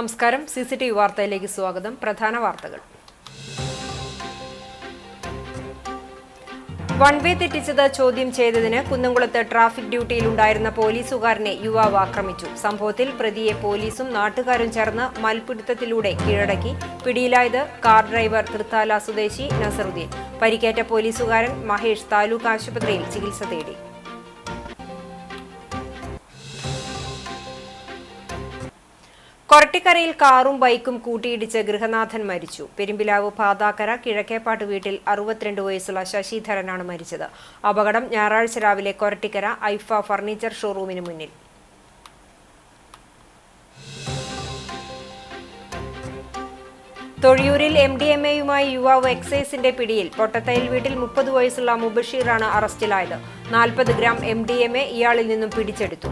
നമസ്കാരം. CCTV വാർത്തയിലേക്ക് സ്വാഗതം. പ്രധാന വാർത്തകൾ. വൺവേ തെറ്റിച്ചത് ചോദ്യം ചെയ്തതിന് കുന്നംകുളത്ത് ട്രാഫിക് ഡ്യൂട്ടിയിലുണ്ടായിരുന്ന പോലീസുകാരനെ യുവാവ് ആക്രമിച്ചു. സംഭവത്തിൽ പ്രതിയെ പോലീസും നാട്ടുകാരും ചേർന്ന് മൽപിടുത്തത്തിലൂടെ കീഴടക്കി. പിടിയിലായത് കാർ ഡ്രൈവർ തൃത്താല സ്വദേശി നസറുദ്ദീൻ. പരിക്കേറ്റ പോലീസുകാരൻ മഹേഷ് താലൂക്ക് ആശുപത്രിയിൽ ചികിത്സ തേടി. കൊരട്ടിക്കരയിൽ കാറും ബൈക്കും കൂട്ടിയിടിച്ച് ഗൃഹനാഥൻ മരിച്ചു. പെരുമ്പിലാവ് പാതാക്കര കിഴക്കേപ്പാട്ട് വീട്ടിൽ 62 വയസ്സുള്ള ശശിധരനാണ് മരിച്ചത്. അപകടം ഞായറാഴ്ച രാവിലെ കൊരട്ടിക്കര ഐഫ ഫർണിച്ചർ ഷോറൂമിന് മുന്നിൽ. തൊഴിയൂരിൽ MDMAയുമായി യുവാവ് എക്സൈസിന്റെ പിടിയിൽ. പൊട്ടത്തയിൽ വീട്ടിൽ 30 വയസ്സുള്ള മുബഷീറാണ് അറസ്റ്റിലായത്. 40 ഗ്രാം MDMA ഇയാളിൽ നിന്നും പിടിച്ചെടുത്തു.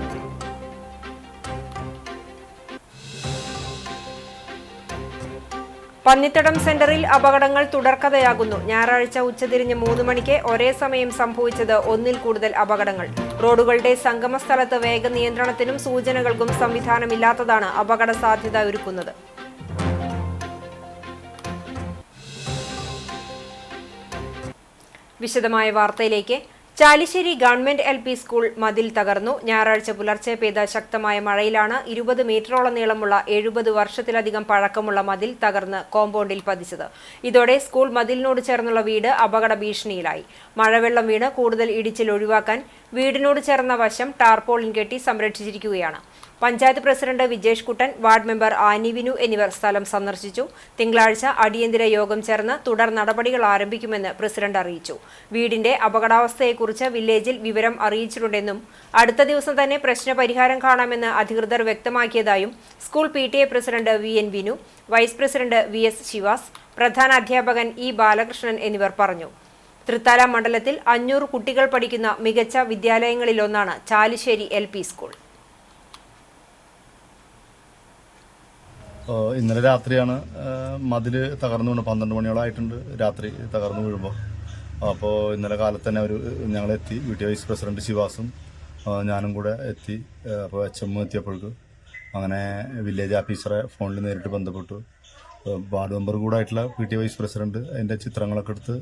പന്നിത്തടം സെന്ററിൽ അപകടങ്ങൾ തുടർക്കഥയാകുന്നു. ഞായറാഴ്ച ഉച്ചതിരിഞ്ഞ് 3 മണിക്ക് ഒരേ സമയം സംഭവിച്ചത് 1-ൽ കൂടുതൽ അപകടങ്ങൾ. റോഡുകളുടെ സംഗമ സ്ഥലത്ത് വേഗ നിയന്ത്രണത്തിനും സൂചനകൾക്കും സംവിധാനമില്ലാത്തതാണ് അപകട സാധ്യത ഒരുക്കുന്നത്. വിശദമായ വാർത്തയിലേക്ക്. ചാലിശ്ശേരി ഗവൺമെന്റ് LP സ്കൂൾ മതിൽ തകർന്നു. ഞായറാഴ്ച പുലർച്ചെ പെയ്ത ശക്തമായ മഴയിലാണ് 20 മീറ്ററോളം നീളമുള്ള 70 വർഷത്തിലധികം പഴക്കമുള്ള മതിൽ തകർന്ന് കോമ്പൗണ്ടിൽ പതിച്ചത്. ഇതോടെ സ്കൂൾ മതിലിനോട് ചേർന്നുള്ള വീട് അപകട ഭീഷണിയിലായി. മഴവെള്ളം വീണ് കൂടുതൽ ഇടിച്ചിൽ ഒഴിവാക്കാൻ വീടിനോട് ചേർന്ന വശം ടാർപോളിൻ കെട്ടി സംരക്ഷിച്ചിരിക്കുകയാണ്. പഞ്ചായത്ത് പ്രസിഡന്റ് വിജേഷ് കുട്ടൻ, വാർഡ് മെമ്പർ ആനി വിനു എന്നിവർ സ്ഥലം സന്ദർശിച്ചു. തിങ്കളാഴ്ച അടിയന്തര യോഗം ചേർന്ന് തുടർ നടപടികൾ ആരംഭിക്കുമെന്ന് പ്രസിഡന്റ് അറിയിച്ചു. വീടിന്റെ അപകടാവസ്ഥയെക്കുറിച്ച് വില്ലേജിൽ വിവരം അറിയിച്ചിട്ടുണ്ടെന്നും അടുത്ത ദിവസം തന്നെ പ്രശ്നപരിഹാരം കാണാമെന്ന് അധികൃതർ വ്യക്തമാക്കിയതായും school PTA president VN Vinu, vice president VS Sivas, പ്രധാന അധ്യാപകൻ E ബാലകൃഷ്ണൻ എന്നിവർ പറഞ്ഞു. തൃത്താല മണ്ഡലത്തിൽ 500 കുട്ടികൾ പഠിക്കുന്ന മികച്ച വിദ്യാലയങ്ങളിലൊന്നാണ് ചാലിശ്ശേരി LP സ്കൂൾ. ഇന്നലെ രാത്രിയാണ് മതിൽ തകർന്നു വീണ്. 12 മണിയോളമായിട്ടുണ്ട് രാത്രി തകർന്നു വീഴുമ്പോൾ. അപ്പോൾ ഇന്നലെ കാലത്ത് തന്നെ ഞങ്ങളെത്തി. VT വൈസ് പ്രസിഡന്റ് ശിവാസും ഞാനും കൂടെ എത്തി. അപ്പോൾ HM എത്തിയപ്പോഴേക്ക് അങ്ങനെ വില്ലേജ് ഓഫീസറെ ഫോണിൽ നേരിട്ട് ബന്ധപ്പെട്ടു. വാർഡ് മെമ്പർ കൂടെ ആയിട്ടുള്ള VT വൈസ് പ്രസിഡന്റ് അതിൻ്റെ ചിത്രങ്ങളൊക്കെ എടുത്ത്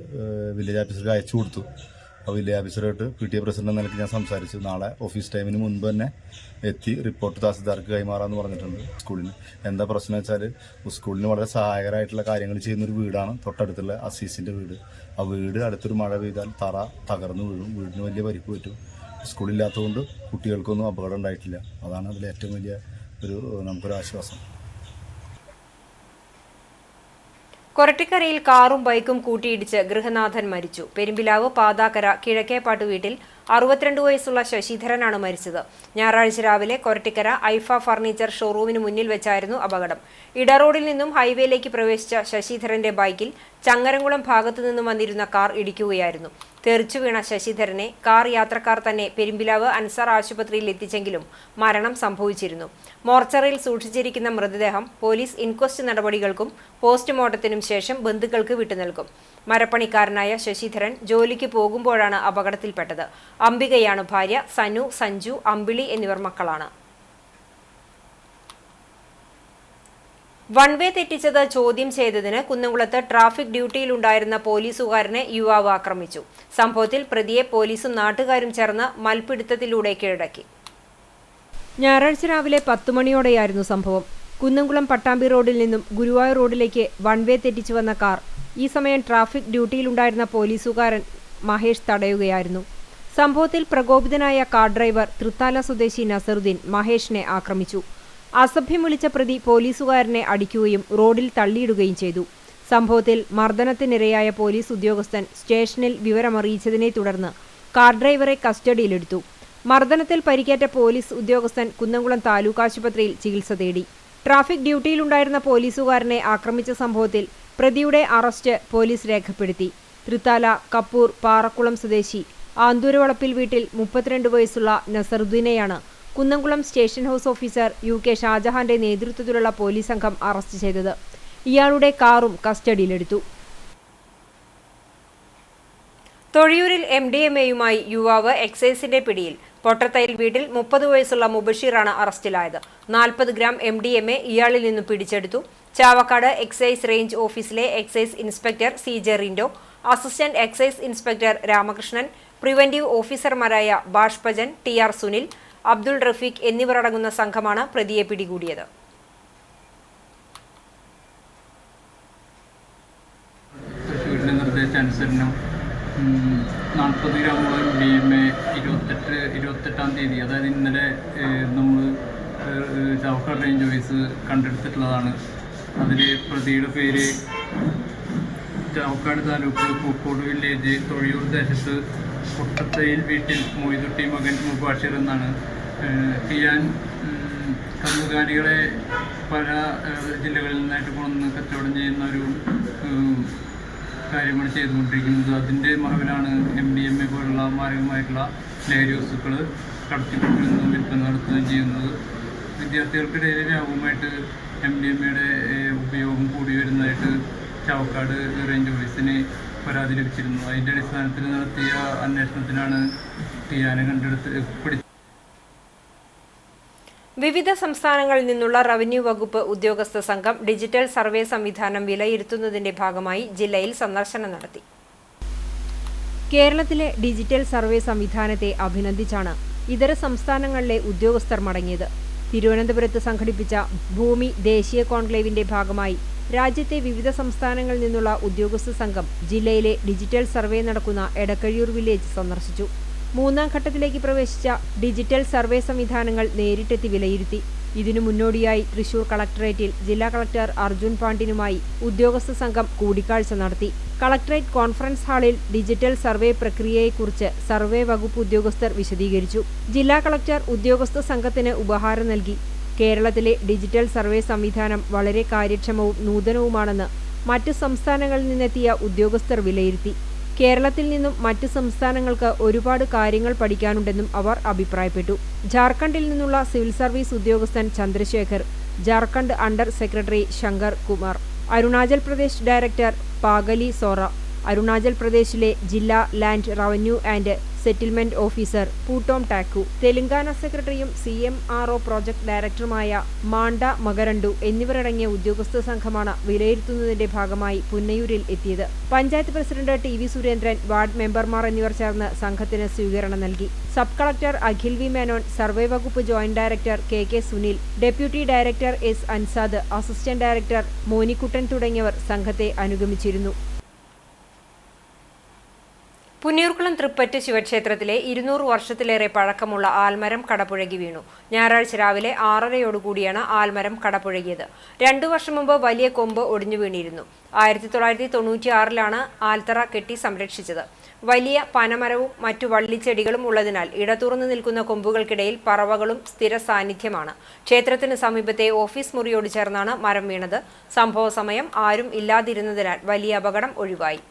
വില്ലേജ് ഓഫീസർക്ക് അയച്ചു കൊടുത്തു. അപ്പോൾ വില്ലേജ് ഓഫീസറായിട്ട് PTA പ്രസിഡന്റ് എന്ന നിലയ്ക്ക് ഞാൻ സംസാരിച്ചു. നാളെ ഓഫീസ് ടൈമിന് മുൻപ് തന്നെ എത്തി റിപ്പോർട്ട് തഹസിൽദാർക്ക് കൈമാറാമെന്ന് പറഞ്ഞിട്ടുണ്ട്. സ്കൂളിന് എന്താ പ്രശ്നം വെച്ചാൽ സ്കൂളിന് വളരെ സഹായകരമായിട്ടുള്ള കാര്യങ്ങൾ ചെയ്യുന്നൊരു വീടാണ് തൊട്ടടുത്തുള്ള അസീസിൻ്റെ വീട്. ആ വീട് അടുത്തൊരു മഴ പെയ്താൽ തറ തകർന്നു വീഴും. വീടിന് വലിയ പരിക്ക് പറ്റും. സ്കൂളില്ലാത്തതുകൊണ്ട് കുട്ടികൾക്കൊന്നും അപകടം ഉണ്ടായിട്ടില്ല. അതാണ് അതിൽ ഏറ്റവും വലിയ നമുക്കൊരു ആശ്വാസം. കൊരട്ടിക്കരയിൽ കാറും ബൈക്കും കൂട്ടിയിടിച്ച് ഗൃഹനാഥൻ മരിച്ചു. പെരുമ്പിലാവ് പാതാക്കര കിഴക്കേപ്പാട്ട് വീട്ടിൽ 62 വയസ്സുള്ള ശശിധരനാണ് മരിച്ചത്. ഞായറാഴ്ച രാവിലെ കൊരട്ടിക്കര ഐഫ ഫർണിച്ചർ ഷോറൂമിന് മുന്നിൽ വെച്ചായിരുന്നു അപകടം. ഇടറോഡിൽ നിന്നും ഹൈവേയിലേക്ക് പ്രവേശിച്ച ശശിധരന്റെ ബൈക്കിൽ ചങ്ങരംകുളം ഭാഗത്തു നിന്നും വന്നിരുന്ന കാർ ഇടിക്കുകയായിരുന്നു. തെറിച്ചു വീണ ശശിധരനെ കാർ യാത്രക്കാർ തന്നെ പെരുമ്പിലാവ് അൻസാർ ആശുപത്രിയിൽ എത്തിച്ചെങ്കിലും മരണം സംഭവിച്ചിരുന്നു. മോർച്ചറിയിൽ സൂക്ഷിച്ചിരിക്കുന്ന മൃതദേഹം പോലീസ് ഇൻക്വസ്റ്റ് നടപടികൾക്കും പോസ്റ്റ്മോർട്ടത്തിനും ശേഷം ബന്ധുക്കൾക്ക് വിട്ടുനൽകും. മരപ്പണിക്കാരനായ ശശിധരൻ ജോലിക്ക് പോകുമ്പോഴാണ് അപകടത്തിൽപ്പെട്ടത്. അംബികയാണ് ഭാര്യ. സനു, സഞ്ജു, അമ്പിളി എന്നിവർ മക്കളാണ്. വൺവേ തെറ്റിച്ചത് ചോദ്യം ചെയ്തതിന് കുന്നംകുളത്ത് ട്രാഫിക് ഡ്യൂട്ടിയിലുണ്ടായിരുന്ന പോലീസുകാരനെ യുവാവ് ആക്രമിച്ചു. സംഭവത്തിൽ പ്രതിയെ പോലീസും നാട്ടുകാരും ചേർന്ന് മൽപിടുത്തത്തിലൂടെ കീഴടക്കി. ഞായറാഴ്ച രാവിലെ 10 മണിയോടെയായിരുന്നു സംഭവം. കുന്നംകുളം പട്ടാമ്പി റോഡിൽ നിന്നും ഗുരുവായൂർ റോഡിലേക്ക് വൺവേ തെറ്റിച്ചു വന്ന കാർ ഈ സമയം ട്രാഫിക് ഡ്യൂട്ടിയിലുണ്ടായിരുന്ന പോലീസുകാരൻ മഹേഷ് തടയുകയായിരുന്നു. സംഭവത്തിൽ പ്രകോപിതനായ കാർ ഡ്രൈവർ തൃത്താല സ്വദേശി നസറുദ്ദീൻ മഹേഷിനെ ആക്രമിച്ചു. അസഭ്യം വിളിച്ച പ്രതി പോലീസുകാരനെ അടിക്കുകയും റോഡിൽ തള്ളിയിടുകയും ചെയ്തു. സംഭവത്തിൽ മർദ്ദനത്തിനിരയായ പോലീസ് ഉദ്യോഗസ്ഥൻ സ്റ്റേഷനിൽ വിവരമറിയിച്ചതിനെ തുടർന്ന് കാർ ഡ്രൈവറെ കസ്റ്റഡിയിലെടുത്തു. മർദ്ദനത്തിൽ പരിക്കേറ്റ പോലീസ് ഉദ്യോഗസ്ഥൻ കുന്നംകുളം താലൂക്ക് ആശുപത്രിയിൽ ചികിത്സ തേടി. ട്രാഫിക് ഡ്യൂട്ടിയിലുണ്ടായിരുന്ന പോലീസുകാരനെ ആക്രമിച്ച സംഭവത്തിൽ പ്രതിയുടെ അറസ്റ്റ് പോലീസ് രേഖപ്പെടുത്തി. തൃത്താല കപ്പൂർ പാറക്കുളം സ്വദേശി ആന്തൂരവളപ്പിൽ വീട്ടിൽ 32 വയസ്സുള്ള നസറുദ്ദീനെയാണ് Kunnamkulam station house officer UK ഷാജഹാന്റെ നേതൃത്വത്തിലുള്ള പോലീസ് സംഘം അറസ്റ്റ് ചെയ്തത്. ഇയാളുടെ കാറും കസ്റ്റഡിയിലെടുത്തു. തൊഴിയൂരിൽ MDMAയുമായി യുവാവ് എക്സൈസിന്റെ പിടിയിൽ. പൊട്ടത്തയിൽ വീട്ടിൽ 30 വയസ്സുള്ള മുബഷീറാണ് അറസ്റ്റിലായത്. 40 ഗ്രാം MDMA ഇയാളിൽ നിന്നും പിടിച്ചെടുത്തു. ചാവക്കാട് എക്സൈസ് റേഞ്ച് ഓഫീസിലെ excise inspector CJ Rindo, assistant excise inspector Ramakrishnan, preventive ഓഫീസർമാരായ ബാഷ്പജൻ, TR സുനിൽ, അബ്ദുൾ റഫീഖ് എന്നിവരടങ്ങുന്ന സംഘമാണ് പ്രതിയെ പിടികൂടിയത്. നിർദ്ദേശാനുസരണം 40 ഗ്രാമോളം MDMA 28-ാം തീയതി, അതായത് ഇന്നലെ നമ്മൾ ചാവക്കാട് റേഞ്ച് ഓഫീസ് കണ്ടെടുത്തിട്ടുള്ളതാണ്. അതിൽ പ്രതിയുടെ പേര് ചാവക്കാട് താലൂക്ക് പൂക്കോട് വില്ലേജ് തൊഴിയൂർ ദേശത്ത് പൊട്ടത്തയിൽ വീട്ടിൽ മൊയ്തുട്ടി മകൻ മുബാഷിർ എന്നാണ്. ഇയാൻ കന്നുകാലികളെ പല ജില്ലകളിൽ നിന്നായിട്ട് കൊണ്ടുവന്ന് കച്ചവടം ചെയ്യുന്ന ഒരു കാര്യമാണ് ചെയ്തുകൊണ്ടിരിക്കുന്നത്. അതിൻ്റെ മറവിലാണ് MDMA പോലുള്ള മാരകമായിട്ടുള്ള ലഹരി വസ്തുക്കൾ കടത്തിക്കൊണ്ടിരുന്നതും വിൽപ്പന നടത്തുകയും ചെയ്യുന്നത്. വിദ്യാർത്ഥികൾക്കിടയിൽ വ്യാപകമായിട്ട് MDMAയുടെ ഉപയോഗം കൂടി വരുന്നതായിട്ട് ചാവക്കാട് റേഞ്ച് ഓഫീസിന് പരാതി ലഭിച്ചിരുന്നു. അതിൻ്റെ അടിസ്ഥാനത്തിൽ നടത്തിയ അന്വേഷണത്തിലാണ് ടിയാനെ പിടിച്ചത്. വിവിധ സംസ്ഥാനങ്ങളിൽ നിന്നുള്ള റവന്യൂ വകുപ്പ് ഉദ്യോഗസ്ഥ സംഘം ഡിജിറ്റൽ സർവേ സംവിധാനം വിലയിരുത്തുന്നതിന്റെ ഭാഗമായി ജില്ലയിൽ സന്ദർശനം നടത്തി. കേരളത്തിലെ ഡിജിറ്റൽ സർവേ സംവിധാനത്തെ അഭിനന്ദിച്ചാണ് ഇതര സംസ്ഥാനങ്ങളിലെ ഉദ്യോഗസ്ഥർ മടങ്ങിയത്. തിരുവനന്തപുരത്ത് സംഘടിപ്പിച്ച ഭൂമി ദേശീയ കോൺക്ലേവിന്റെ ഭാഗമായി രാജ്യത്തെ വിവിധ സംസ്ഥാനങ്ങളിൽ നിന്നുള്ള ഉദ്യോഗസ്ഥ സംഘം ജില്ലയിലെ ഡിജിറ്റൽ സർവേ നടക്കുന്ന എടക്കഴിയൂർ വില്ലേജ് സന്ദർശിച്ചു. 3ാം ഘട്ടത്തിലേക്ക് പ്രവേശിച്ച ഡിജിറ്റൽ സർവേ സംവിധാനങ്ങൾ നേരിട്ടെത്തി വിലയിരുത്തി. ഇതിനു മുന്നോടിയായി തൃശൂർ കളക്ടറേറ്റിൽ ജില്ലാ കളക്ടർ അർജുൻ പാണ്ഡ്യനുമായി ഉദ്യോഗസ്ഥ സംഘം കൂടിക്കാഴ്ച നടത്തി. കളക്ടറേറ്റ് കോൺഫറൻസ് ഹാളിൽ ഡിജിറ്റൽ സർവേ പ്രക്രിയയെക്കുറിച്ച് സർവേ വകുപ്പ് ഉദ്യോഗസ്ഥർ വിശദീകരിച്ചു. ജില്ലാ കളക്ടർ ഉദ്യോഗസ്ഥ സംഘത്തിന് ഉപഹാരം നൽകി. കേരളത്തിലെ ഡിജിറ്റൽ സർവേ സംവിധാനം വളരെ കാര്യക്ഷമവും നൂതനവുമാണെന്ന് മറ്റ് സംസ്ഥാനങ്ങളിൽ നിന്നെത്തിയ ഉദ്യോഗസ്ഥർ വിലയിരുത്തി. കേരളത്തിൽ നിന്നും മറ്റ് സംസ്ഥാനങ്ങൾക്ക് ഒരുപാട് കാര്യങ്ങൾ പഠിക്കാനുണ്ടെന്നും അവർ അഭിപ്രായപ്പെട്ടു. ജാർഖണ്ഡിൽ നിന്നുള്ള സിവിൽ സർവീസ് ഉദ്യോഗസ്ഥൻ Chandrashekhar, Jharkhand under secretary Shankar Kumar, Arunachal Pradesh director Pagali Sora, Arunachal പ്രദേശിലെ ജില്ലാ land revenue and settlement officer Puttom Taku, Telangana സെക്രട്ടറിയും CMRO പ്രോജക്ട് ഡയറക്ടറുമായ മാണ്ട മകരണ്ടു എന്നിവരടങ്ങിയ ഉദ്യോഗസ്ഥ സംഘമാണ് വിലയിരുത്തുന്നതിന്റെ ഭാഗമായി പുന്നയൂരിൽ എത്തിയത്. Panchayat president TV Surendran, ward മെമ്പർമാർ എന്നിവർ ചേർന്ന് സംഘത്തിന് സ്വീകരണം നൽകി. Sub collector Akhil V Menon, survey വകുപ്പ് joint director KK Sunil, deputy director S Ansad, assistant director Monikuttan തുടങ്ങിയവർ സംഘത്തെ അനുഗമിച്ചിരുന്നു. പുന്നയൂർക്കുളം തൃപ്പറ്റ് ശിവക്ഷേത്രത്തിലെ 200 വർഷത്തിലേറെ പഴക്കമുള്ള ആൽമരം കടപുഴകി വീണു. ഞായറാഴ്ച രാവിലെ 6:30 ആൽമരം കടപുഴകിയത്. 2 വർഷം മുമ്പ് വലിയ കൊമ്പ് ഒടിഞ്ഞു വീണിരുന്നു. 1996 ആൽത്തറ കെട്ടി സംരക്ഷിച്ചത്. വലിയ പനമരവും മറ്റു വള്ളിച്ചെടികളും ഉള്ളതിനാൽ ഇടതുറന്നു നിൽക്കുന്ന കൊമ്പുകൾക്കിടയിൽ പറവകളും സ്ഥിര സാന്നിധ്യമാണ്. ക്ഷേത്രത്തിന് സമീപത്തെ ഓഫീസ് മുറിയോട് ചേർന്നാണ് മരം വീണത്. സംഭവ സമയം ആരും ഇല്ലാതിരുന്നതിനാൽ വലിയ അപകടം ഒഴിവായി.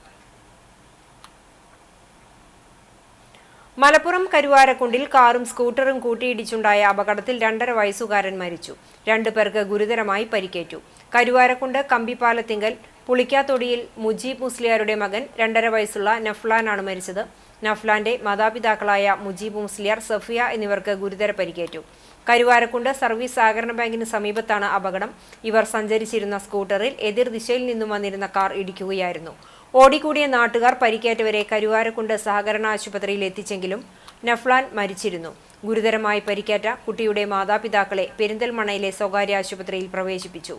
മലപ്പുറം കരുവാരക്കുണ്ടിൽ കാറും സ്കൂട്ടറും കൂട്ടിയിടിച്ചുണ്ടായ അപകടത്തിൽ 2.5 വയസ്സുകാരൻ മരിച്ചു. 2 പേർക്ക് ഗുരുതരമായി പരിക്കേറ്റു. കരുവാരക്കുണ്ട് കമ്പിപ്പാലത്തിങ്കൽ പുളിക്കാത്തൊടിയിൽ മുജീബ് മുസ്ലിയാരുടെ മകൻ 2.5 വയസ്സുള്ള നഫ്ലാനാണ് മരിച്ചത്. നഫ്ലാന്റെ മാതാപിതാക്കളായ മുജീബ് മുസ്ലിയാർ, സഫിയ എന്നിവർക്ക് ഗുരുതര പരിക്കേറ്റു. കരുവാരക്കുണ്ട് സർവീസ് സഹകരണ ബാങ്കിന് സമീപത്താണ് അപകടം. ഇവർ സഞ്ചരിച്ചിരുന്ന സ്കൂട്ടറിൽ എതിർ ദിശയിൽ നിന്നും വന്നിരുന്ന കാർ ഇടിക്കുകയായിരുന്നു. ഓടിക്കൂടിയ നാട്ടുകാർ പരിക്കേറ്റവരെ കരുവാരക്കുണ്ട് സഹകരണ ആശുപത്രിയിൽ എത്തിച്ചെങ്കിലും നഫ്ലാൻ മരിച്ചിരുന്നു. ഗുരുതരമായി പരിക്കേറ്റ കുട്ടിയുടെ മാതാപിതാക്കളെ പെരിന്തൽമണ്ണയിലെ സ്വകാര്യ ആശുപത്രിയിൽ പ്രവേശിപ്പിച്ചു.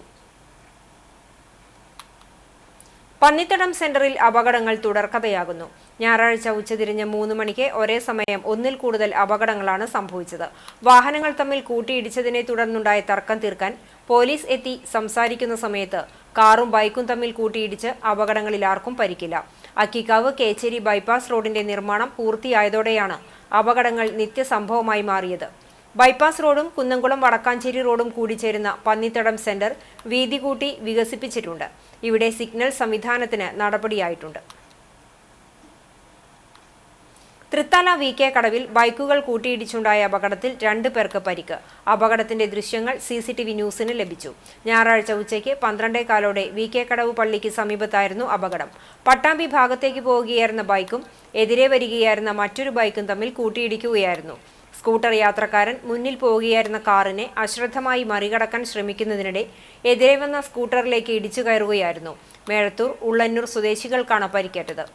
പന്നിത്തടം സെന്ററിൽ അപകടങ്ങൾ തുടർക്കഥയാകുന്നു. ഞായറാഴ്ച ഉച്ചതിരിഞ്ഞ് 3 മണിക്ക് ഒരേ സമയം 1-ൽ കൂടുതൽ അപകടങ്ങളാണ് സംഭവിച്ചത്. വാഹനങ്ങൾ തമ്മിൽ കൂട്ടിയിടിച്ചതിനെ തുടർന്നുണ്ടായ തർക്കം തീർക്കാൻ പോലീസ് എത്തി സംസാരിക്കുന്ന സമയത്ത് കാറും ബൈക്കും തമ്മിൽ കൂട്ടിയിടിച്ച് അപകടങ്ങളിൽ ആർക്കും പരിക്കില്ല. അക്കിക്കാവ് കേച്ചേരി ബൈപ്പാസ് റോഡിന്റെ നിർമ്മാണം പൂർത്തിയായതോടെയാണ് അപകടങ്ങൾ നിത്യസംഭവമായി മാറിയത്. ബൈപ്പാസ് റോഡും കുന്നംകുളം വടക്കാഞ്ചേരി റോഡും കൂടിച്ചേരുന്ന പന്നിത്തടം സെന്റർ വീതി കൂട്ടി വികസിപ്പിച്ചിട്ടുണ്ട്. ഇവിടെ സിഗ്നൽ സംവിധാനത്തിന് നടപടിയായിട്ടുണ്ട്. തൃത്താല VK കടവിൽ ബൈക്കുകൾ കൂട്ടിയിടിച്ചുണ്ടായ അപകടത്തിൽ 2 പേർക്ക് പരിക്ക്. അപകടത്തിന്റെ ദൃശ്യങ്ങൾ CCTV ന്യൂസിന് ലഭിച്ചു. ഞായറാഴ്ച ഉച്ചയ്ക്ക് 12:15 VK കടവ് പള്ളിക്ക് സമീപത്തായിരുന്നു അപകടം. പട്ടാമ്പി ഭാഗത്തേക്ക് പോവുകയായിരുന്ന ബൈക്കും എതിരെ വരികയായിരുന്ന മറ്റൊരു ബൈക്കും തമ്മിൽ കൂട്ടിയിടിക്കുകയായിരുന്നു. സ്കൂട്ടർ യാത്രക്കാരൻ മുന്നിൽ പോവുകയായിരുന്ന കാറിനെ അശ്രദ്ധമായി മറികടക്കാൻ ശ്രമിക്കുന്നതിനിടെ എതിരെ വന്ന സ്കൂട്ടറിലേക്ക് ഇടിച്ചു കയറുകയായിരുന്നു. മേഴത്തൂർ ഉള്ളന്നൂർ സ്വദേശികൾക്കാണ് പരിക്കേറ്റത്.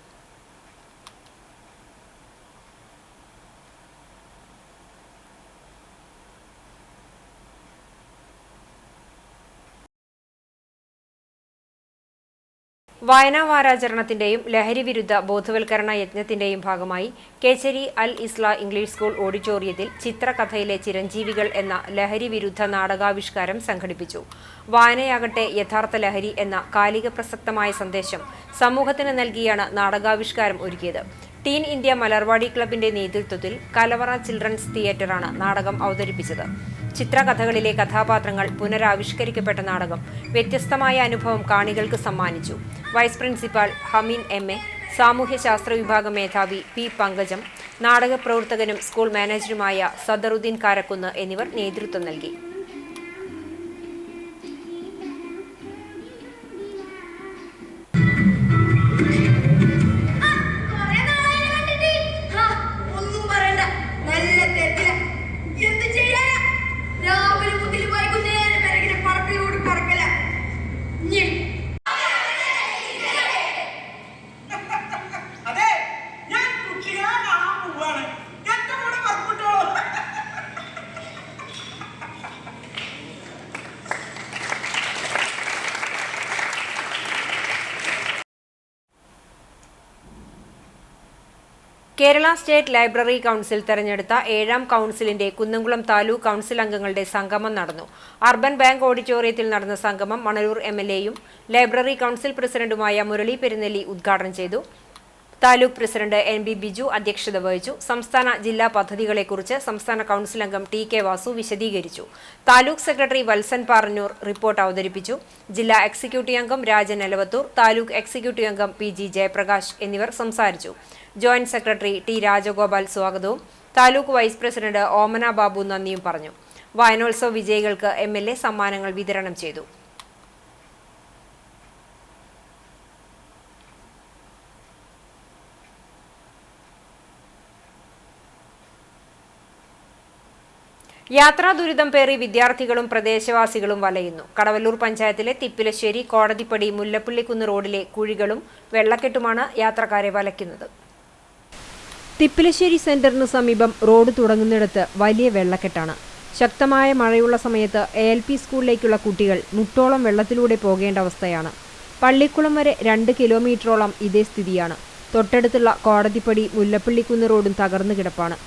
വായനാ വാരാചരണത്തിന്റെയും ലഹരി വിരുദ്ധ ബോധവൽക്കരണ യജ്ഞത്തിന്റെയും ഭാഗമായി കേച്ചേരി അൽ ഇസ്ലാ ഇംഗ്ലീഷ് സ്കൂൾ ഓഡിറ്റോറിയത്തിൽ ചിത്രകഥയിലെ ചിരഞ്ജീവികൾ എന്ന ലഹരി വിരുദ്ധ നാടകാവിഷ്കാരം സംഘടിപ്പിച്ചു. വായനയാകട്ടെ യഥാർത്ഥ ലഹരി എന്ന കാലിക പ്രസക്തമായ സന്ദേശം സമൂഹത്തിന് നൽകിയാണ് നാടകാവിഷ്കാരം ഒരുക്കിയത്. ടീൻ ഇന്ത്യ മലർവാടി ക്ലബിന്റെ നേതൃത്വത്തിൽ കലവറ ചിൽഡ്രൻസ് തിയേറ്ററാണ് നാടകം അവതരിപ്പിച്ചത്. ചിത്രകഥകളിലെ കഥാപാത്രങ്ങൾ പുനരാവിഷ്കരിക്കപ്പെട്ട നാടകം വ്യത്യസ്തമായ അനുഭവം കാണികൾക്ക് സമ്മാനിച്ചു. വൈസ് പ്രിൻസിപ്പാൾ ഹമീൻ എം.എ, സാമൂഹ്യശാസ്ത്ര വിഭാഗം മേധാവി പി. പങ്കജം, നാടകപ്രവർത്തകനും സ്കൂൾ മാനേജറുമായ സദറുദ്ദീൻ കാരക്കുന്ന് എന്നിവർ നേതൃത്വം നൽകി. കേരള സ്റ്റേറ്റ് ലൈബ്രറി കൗൺസിൽ തെരഞ്ഞെടുത്ത 7ാം കൗൺസിലിന്റെ കുന്നംകുളം താലൂക്ക് കൗൺസിൽ അംഗങ്ങളുടെ സംഗമം നടന്നു. അർബൻ ബാങ്ക് ഓഡിറ്റോറിയത്തിൽ നടന്ന സംഗമം മണലൂർ എം.എൽ.എയും ലൈബ്രറി കൗൺസിൽ പ്രസിഡന്റുമായ മുരളി പെരുന്നെല്ലി ഉദ്ഘാടനം ചെയ്തു. Taluk president N. B. Biju അധ്യക്ഷത വഹിച്ചു. സംസ്ഥാന ജില്ലാ പദ്ധതികളെക്കുറിച്ച് സംസ്ഥാന കൗൺസിൽ അംഗം ടി. കെ. വാസു വിശദീകരിച്ചു. താലൂക്ക് സെക്രട്ടറി വത്സൻ പാറന്നൂർ റിപ്പോർട്ട് അവതരിപ്പിച്ചു. ജില്ലാ എക്സിക്യൂട്ടീവ് അംഗം രാജൻ എലവത്തൂർ, താലൂക്ക് എക്സിക്യൂട്ടീവ് അംഗം പി. ജി. ജയപ്രകാശ് എന്നിവർ സംസാരിച്ചു. Joint secretary T. രാജഗോപാൽ സ്വാഗതവും താലൂക്ക് വൈസ് പ്രസിഡന്റ് ഓമന ബാബു നന്ദിയും പറഞ്ഞു. വായനോത്സവ വിജയികൾക്ക് എം.എൽ.എ സമ്മാനങ്ങൾ വിതരണം ചെയ്തു. യാത്രാ ദുരിതം പേറി വിദ്യാർത്ഥികളും പ്രദേശവാസികളും വലയുന്നു. കടവല്ലൂർ പഞ്ചായത്തിലെ തിപ്പിലശ്ശേരി കോടതിപ്പടി മുല്ലപ്പള്ളിക്കുന്ന് റോഡിലെ കുഴികളും വെള്ളക്കെട്ടുമാണ് യാത്രക്കാരെ വലയ്ക്കുന്നത്. തിപ്പിലശ്ശേരി സെന്ററിന് സമീപം റോഡ് തുടങ്ങുന്നിടത്ത് വലിയ വെള്ളക്കെട്ടാണ്. ശക്തമായ മഴയുള്ള സമയത്ത് ALP സ്കൂളിലേക്കുള്ള കുട്ടികൾ മുട്ടോളം വെള്ളത്തിലൂടെ പോകേണ്ട അവസ്ഥയാണ്. പള്ളിക്കുളം വരെ 2 കിലോമീറ്ററോളം ഇതേ സ്ഥിതിയാണ്. തൊട്ടടുത്തുള്ള കോടതിപ്പടി മുല്ലപ്പള്ളിക്കുന്ന് റോഡും തകർന്നു കിടപ്പാണ്.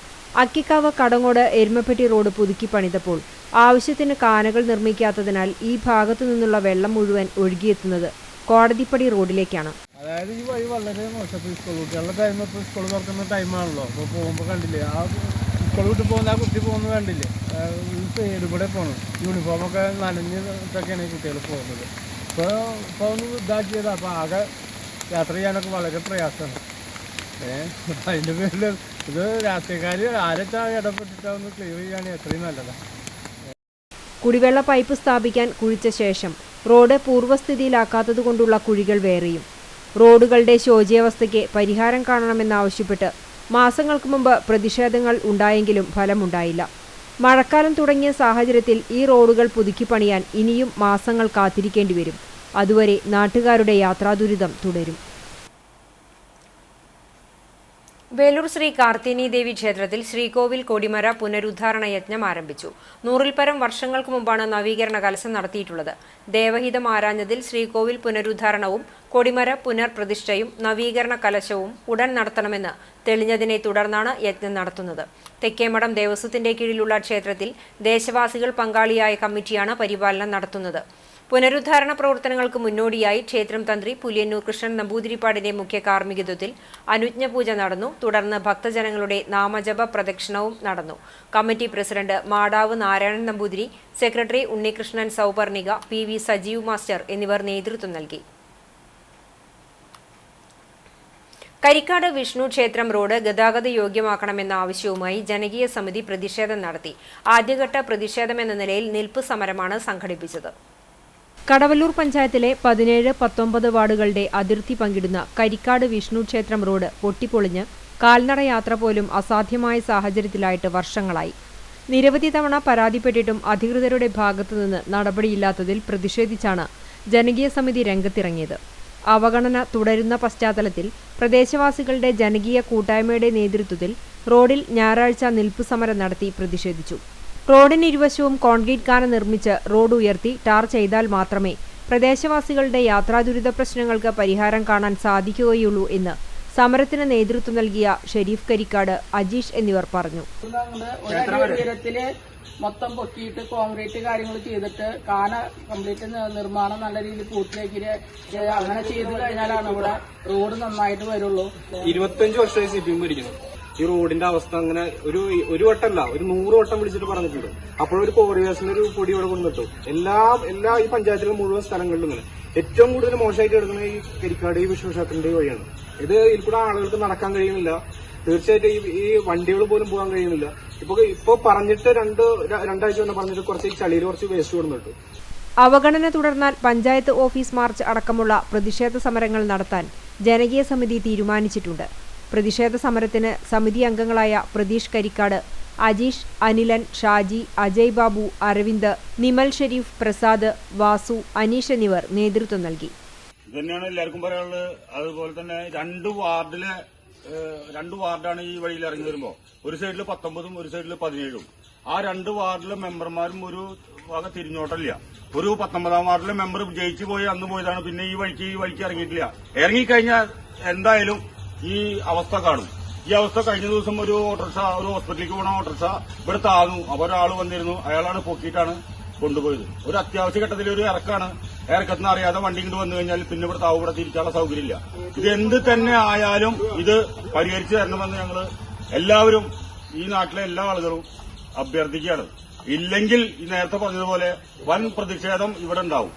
അക്കിക്കാവ് കടങ്ങോട് എരുമപ്പെട്ടി റോഡ് പുതുക്കി പണിതപ്പോൾ ആവശ്യത്തിന് കാനകൾ നിർമ്മിക്കാത്തതിനാൽ ഈ ഭാഗത്തു നിന്നുള്ള വെള്ളം മുഴുവൻ ഒഴുകിയെത്തുന്നത് കോടതിപ്പടി റോഡിലേക്കാണ്. അതായത് ഈ വഴി വളരെ മോശപ്പെട്ടു. സ്കൂൾ കുട്ടികളുടെ ടൈം ഇപ്പോൾ സ്കൂൾ തുറക്കുന്ന ടൈമാണല്ലോ. അപ്പോൾ പോകുമ്പോൾ കണ്ടില്ലേ, ആ സ്കൂൾ വിട്ട് പോകുന്ന ആ കുട്ടി പോകുന്നത് കണ്ടില്ലേ, സൈഡ് കൂടെ പോകണം. യൂണിഫോമൊക്കെ നനഞ്ഞിട്ടൊക്കെയാണ് കുട്ടികൾ പോകുന്നത്. ഇപ്പോൾ ഒന്ന് ഇതാക്കിയത്. അപ്പോൾ ആകെ യാത്ര ചെയ്യാനൊക്കെ വളരെ പ്രയാസമാണ്. അതിൻ്റെ പേരിൽ ഇത് രാഷ്ട്രീയക്കാർ ആരൊക്കെ ഇടപെട്ടിട്ടൊന്ന് ക്ലിയർ ചെയ്യുകയാണെങ്കിൽ എത്രയും നല്ലതാണ്. കുടിവെള്ള പൈപ്പ് സ്ഥാപിക്കാൻ കുഴിച്ച ശേഷം റോഡ് പൂർവ്വസ്ഥിതിയിലാക്കാത്തതുകൊണ്ടുള്ള കുഴികൾ വേറെയും. റോഡുകളുടെ ശോച്യാവസ്ഥയ്ക്ക് പരിഹാരം കാണണമെന്നാവശ്യപ്പെട്ട് മാസങ്ങൾക്ക് മുമ്പ് പ്രതിഷേധങ്ങൾ ഉണ്ടായെങ്കിലും ഫലമുണ്ടായില്ല. മഴക്കാലം തുടങ്ങിയ സാഹചര്യത്തിൽ ഈ റോഡുകൾ പുതുക്കിപ്പണിയാൻ ഇനിയും മാസങ്ങൾ കാത്തിരിക്കേണ്ടി വരും. അതുവരെ നാട്ടുകാരുടെ യാത്രാദുരിതം തുടരും. വേലൂർ ശ്രീ കാർത്തിനി ദേവി ക്ഷേത്രത്തിൽ ശ്രീകോവിൽ കൊടിമര പുനരുദ്ധാരണ യജ്ഞം ആരംഭിച്ചു. 100-ൽ പരം വർഷങ്ങൾക്ക് മുമ്പാണ് നവീകരണ കലശം നടത്തിയിട്ടുള്ളത്. ദേവഹിതം ആരാഞ്ഞതിൽ ശ്രീകോവിൽ പുനരുദ്ധാരണവും കൊടിമര പുനർപ്രതിഷ്ഠയും നവീകരണ കലശവും ഉടൻ നടത്തണമെന്ന് തെളിഞ്ഞതിനെ തുടർന്നാണ് യജ്ഞം നടത്തുന്നത്. തെക്കേമഠം ദേവസ്വത്തിന്റെ കീഴിലുള്ള ക്ഷേത്രത്തിൽ ദേശവാസികൾ പങ്കാളിയായ കമ്മിറ്റിയാണ് പരിപാലനം നടത്തുന്നത്. പുനരുദ്ധാരണ പ്രവർത്തനങ്ങൾക്ക് മുന്നോടിയായി ക്ഷേത്രം തന്ത്രി പുലിയന്നൂർ കൃഷ്ണൻ നമ്പൂതിരിപ്പാടിന്റെ മുഖ്യ കാർമ്മികത്വത്തിൽ അനുജ്ഞ പൂജ നടന്നു. തുടർന്ന് ഭക്തജനങ്ങളുടെ നാമജപ പ്രദക്ഷിണവും നടന്നു. Committee president Madav Narayanan Namboothiri, secretary Unnikrishnan Souparnika, PV Sajeev master എന്നിവർ നേതൃത്വം നൽകി. കരിക്കാട് വിഷ്ണു ക്ഷേത്രം റോഡ് ഗതാഗത യോഗ്യമാക്കണമെന്ന ആവശ്യവുമായി ജനകീയ സമിതി പ്രതിഷേധം നടത്തി. ആദ്യഘട്ട പ്രതിഷേധമെന്ന നിലയിൽ നിൽപ്പ് സമരമാണ് സംഘടിപ്പിച്ചത്. കടവല്ലൂർ പഞ്ചായത്തിലെ 17, 19 വാർഡുകളുടെ അതിർത്തി പങ്കിടുന്ന കരിക്കാട് വിഷ്ണു ക്ഷേത്രം റോഡ് പൊട്ടിപ്പൊളിഞ്ഞ് കാൽനട യാത്ര പോലും അസാധ്യമായ സാഹചര്യത്തിലായിട്ട് വർഷങ്ങളായി. നിരവധി തവണ പരാതിപ്പെട്ടിട്ടും അധികൃതരുടെ ഭാഗത്തുനിന്ന് നടപടിയില്ലാത്തതിൽ പ്രതിഷേധിച്ചാണ് ജനകീയ സമിതി രംഗത്തിറങ്ങിയത്. അവഗണന തുടരുന്ന പശ്ചാത്തലത്തിൽ പ്രദേശവാസികളുടെ ജനകീയ കൂട്ടായ്മയുടെ നേതൃത്വത്തിൽ റോഡിൽ ഞായറാഴ്ച നിൽപ്പുസമരം നടത്തി പ്രതിഷേധിച്ചു. റോഡിന് ഇരുവശവും കോൺക്രീറ്റ് കാന നിർമ്മിച്ച് റോഡ് ഉയർത്തി ടാർ ചെയ്താൽ മാത്രമേ പ്രദേശവാസികളുടെ യാത്രാദുരിത പ്രശ്നങ്ങൾക്ക് പരിഹാരം കാണാൻ സാധിക്കുകയുള്ളൂ എന്ന് സമരത്തിന് നേതൃത്വം നൽകിയ ഷെരീഫ് കരിക്കാട്, അജീഷ് എന്നിവർ പറഞ്ഞു. ഉയരത്തില് മൊത്തം പൊക്കിയിട്ട് കോൺക്രീറ്റ് കാര്യങ്ങൾ ചെയ്തിട്ട് കാന കംപ്ലീറ്റ് നിർമ്മാണം നല്ല രീതിയിൽ പൂർത്തിയാക്കി അങ്ങനെ ചെയ്തു കഴിഞ്ഞാലാണ് ഇവിടെ റോഡ് നന്നായിട്ട് വരുള്ളൂ. 25 വർഷമായി CPM ഭരിക്കുന്നു. ഈ റോഡിന്റെ അവസ്ഥ അങ്ങനെ ഒരു വട്ടമല്ല, ഒരു 100 വട്ടം വിളിച്ചിട്ട് പറഞ്ഞിട്ടുണ്ട്. അപ്പോഴൊരു കോറിവേഴ്സിന് ഒരു പൊടി ഇവിടെ കൊണ്ടുവന്നിട്ടു. എല്ലാ ഈ പഞ്ചായത്തിലെ മുഴുവൻ സ്ഥലങ്ങളിലും ഇങ്ങനെ ഏറ്റവും കൂടുതൽ മോശമായിട്ട് കിടക്കുന്ന ഈ കരിക്കാട് ഈ വിശ്വക്ഷേത്രത്തിന്റെ വഴിയാണ്. ഇതിൽ കൂടെ ആളുകൾക്ക് നടക്കാൻ കഴിയുന്നില്ല. തീർച്ചയായിട്ടും ഈ വണ്ടികൾ പോലും പോകാൻ കഴിയുന്നില്ല. ഇപ്പൊ പറഞ്ഞിട്ട് രണ്ടാഴ്ച കൊണ്ട് പറഞ്ഞിട്ട് കുറച്ച് ചളിയിൽ കുറച്ച് വേസ്റ്റ് കൊടുത്തിട്ടു. അവഗണന തുടർന്നാൽ പഞ്ചായത്ത് ഓഫീസ് മാർച്ച് അടക്കമുള്ള പ്രതിഷേധ സമരങ്ങൾ നടത്താൻ ജനകീയ സമിതി തീരുമാനിച്ചിട്ടുണ്ട്. പ്രതിഷേധ സമരത്തിന് സമിതി അംഗങ്ങളായ പ്രതീഷ് കരിക്കാട്, അജീഷ്, അനിലൻ, ഷാജി, അജയ് ബാബു, അരവിന്ദ്, നിമൽ ഷെരീഫ്, പ്രസാദ്, വാസു, അനീഷ് എന്നിവർ നേതൃത്വം നൽകി. ഇതന്നെയാണ് എല്ലാവർക്കും പറയാനുള്ളത്. അതുപോലെ തന്നെ രണ്ട് വാർഡാണ് ഈ വഴിയിൽ ഇറങ്ങി വരുമ്പോ. ഒരു സൈഡിൽ 19ഉം ഒരു സൈഡിൽ 17ഉം. ആ 2 വാർഡിലെ മെമ്പർമാരും ഒരു വക തിരിഞ്ഞോട്ടല്ല. ഒരു 19ാം വാർഡിലെ മെമ്പർ ജയിച്ചു പോയി അന്ന് പോയതാണ്. പിന്നെ ഈ വഴിക്ക് ഇറങ്ങിയിട്ടില്ല. ഇറങ്ങിക്കഴിഞ്ഞാൽ എന്തായാലും ഈ അവസ്ഥ കാണും. ഈ അവസ്ഥ കഴിഞ്ഞ ദിവസം ഒരു ഹോസ്പിറ്റലിലേക്ക് പോകണ ഓട്ടോറിക്ഷ ഇവിടെ താന്നു. അപ്പൊ ഒരാൾ വന്നിരുന്നു, അയാളാണ് പൊക്കിയിട്ടാണ് കൊണ്ടുപോയത്. ഒരു അത്യാവശ്യ ഘട്ടത്തിൽ ഒരു ഇറക്കത്തിന് അറിയാതെ വണ്ടി ഇങ്ങോട്ട് വന്നു കഴിഞ്ഞാൽ പിന്നെ ഇവിടെ തിരിക്കാനുള്ള സൗകര്യമില്ല. ഇത് എന്ത് തന്നെ ആയാലും ഇത് പരിഹരിച്ചു തരണമെന്ന് ഞങ്ങൾ എല്ലാവരും ഈ നാട്ടിലെ എല്ലാ ആളുകളും അഭ്യർത്ഥിക്കുകയാണ്. ഇല്ലെങ്കിൽ ഈ നേരത്തെ പറഞ്ഞതുപോലെ വൻ പ്രതിഷേധം ഇവിടെ ഉണ്ടാവും.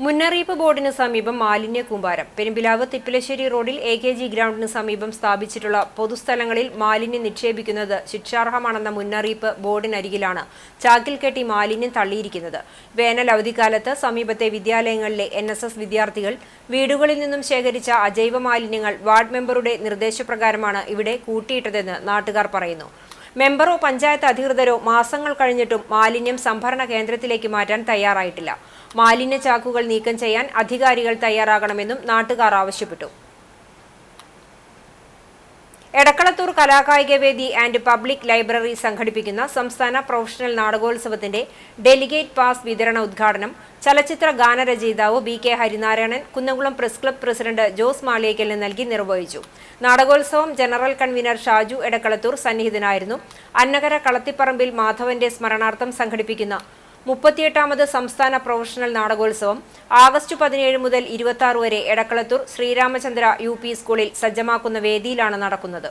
മുന്നറിയിപ്പ് ബോർഡിന് സമീപം മാലിന്യ കൂമ്പാരം. പെരുമ്പിലാവ് തിപ്പിലശ്ശേരി റോഡിൽ AKG ഗ്രൗണ്ടിന് സമീപം സ്ഥാപിച്ചിട്ടുള്ള പൊതുസ്ഥലങ്ങളിൽ മാലിന്യം നിക്ഷേപിക്കുന്നത് ശിക്ഷാർഹമാണെന്ന മുന്നറിയിപ്പ് ബോർഡിനരികിലാണ് ചാക്കിൽ കെട്ടി മാലിന്യം തള്ളിയിരിക്കുന്നത്. വേനൽ അവധിക്കാലത്ത് സമീപത്തെ വിദ്യാലയങ്ങളിലെ NSS വിദ്യാർത്ഥികൾ വീടുകളിൽ നിന്നും ശേഖരിച്ച അജൈവ മാലിന്യങ്ങൾ വാർഡ് മെമ്പറുടെ നിർദ്ദേശപ്രകാരമാണ് ഇവിടെ കൂട്ടിയിട്ടതെന്ന് നാട്ടുകാർ പറയുന്നു. മെമ്പറോ പഞ്ചായത്ത് അധികൃതരോ മാസങ്ങൾ കഴിഞ്ഞിട്ടും മാലിന്യം സംഭരണ കേന്ദ്രത്തിലേക്ക് മാറ്റാൻ തയ്യാറായിട്ടില്ല. മാലിന്യ ചാക്കുകൾ നീക്കം ചെയ്യാൻ അധികാരികൾ തയ്യാറാകണമെന്നും നാട്ടുകാർ ആവശ്യപ്പെട്ടു. എടക്കളത്തൂർ കലാകായികവേദി ആൻഡ് പബ്ലിക് ലൈബ്രറി സംഘടിപ്പിക്കുന്ന സംസ്ഥാന പ്രൊഫഷണൽ നാടകോത്സവത്തിന്റെ ഡെലിഗേറ്റ് പാസ് വിതരണ ഉദ്ഘാടനം ചലച്ചിത്ര ഗാനരചയിതാവ് BK Harinarayanan Kunnamkulam press club president Jose മാളിയേക്കലിന് നൽകി നിർവഹിച്ചു. നാടകോത്സവം ജനറൽ കൺവീനർ ഷാജു എടക്കളത്തൂർ സന്നിഹിതനായിരുന്നു. അന്നകര കളത്തിപ്പറമ്പിൽ മാധവന്റെ സ്മരണാർത്ഥം സംഘടിപ്പിക്കുന്ന 38ാമത് സംസ്ഥാന പ്രൊഫഷണൽ നാടകോത്സവം ആഗസ്റ്റ് 17 മുതൽ 26 വരെ എടക്കളത്തൂർ ശ്രീരാമചന്ദ്ര UP സ്കൂളിൽ സജ്ജമാക്കുന്ന വേദിയിലാണ് നടക്കുന്നത്.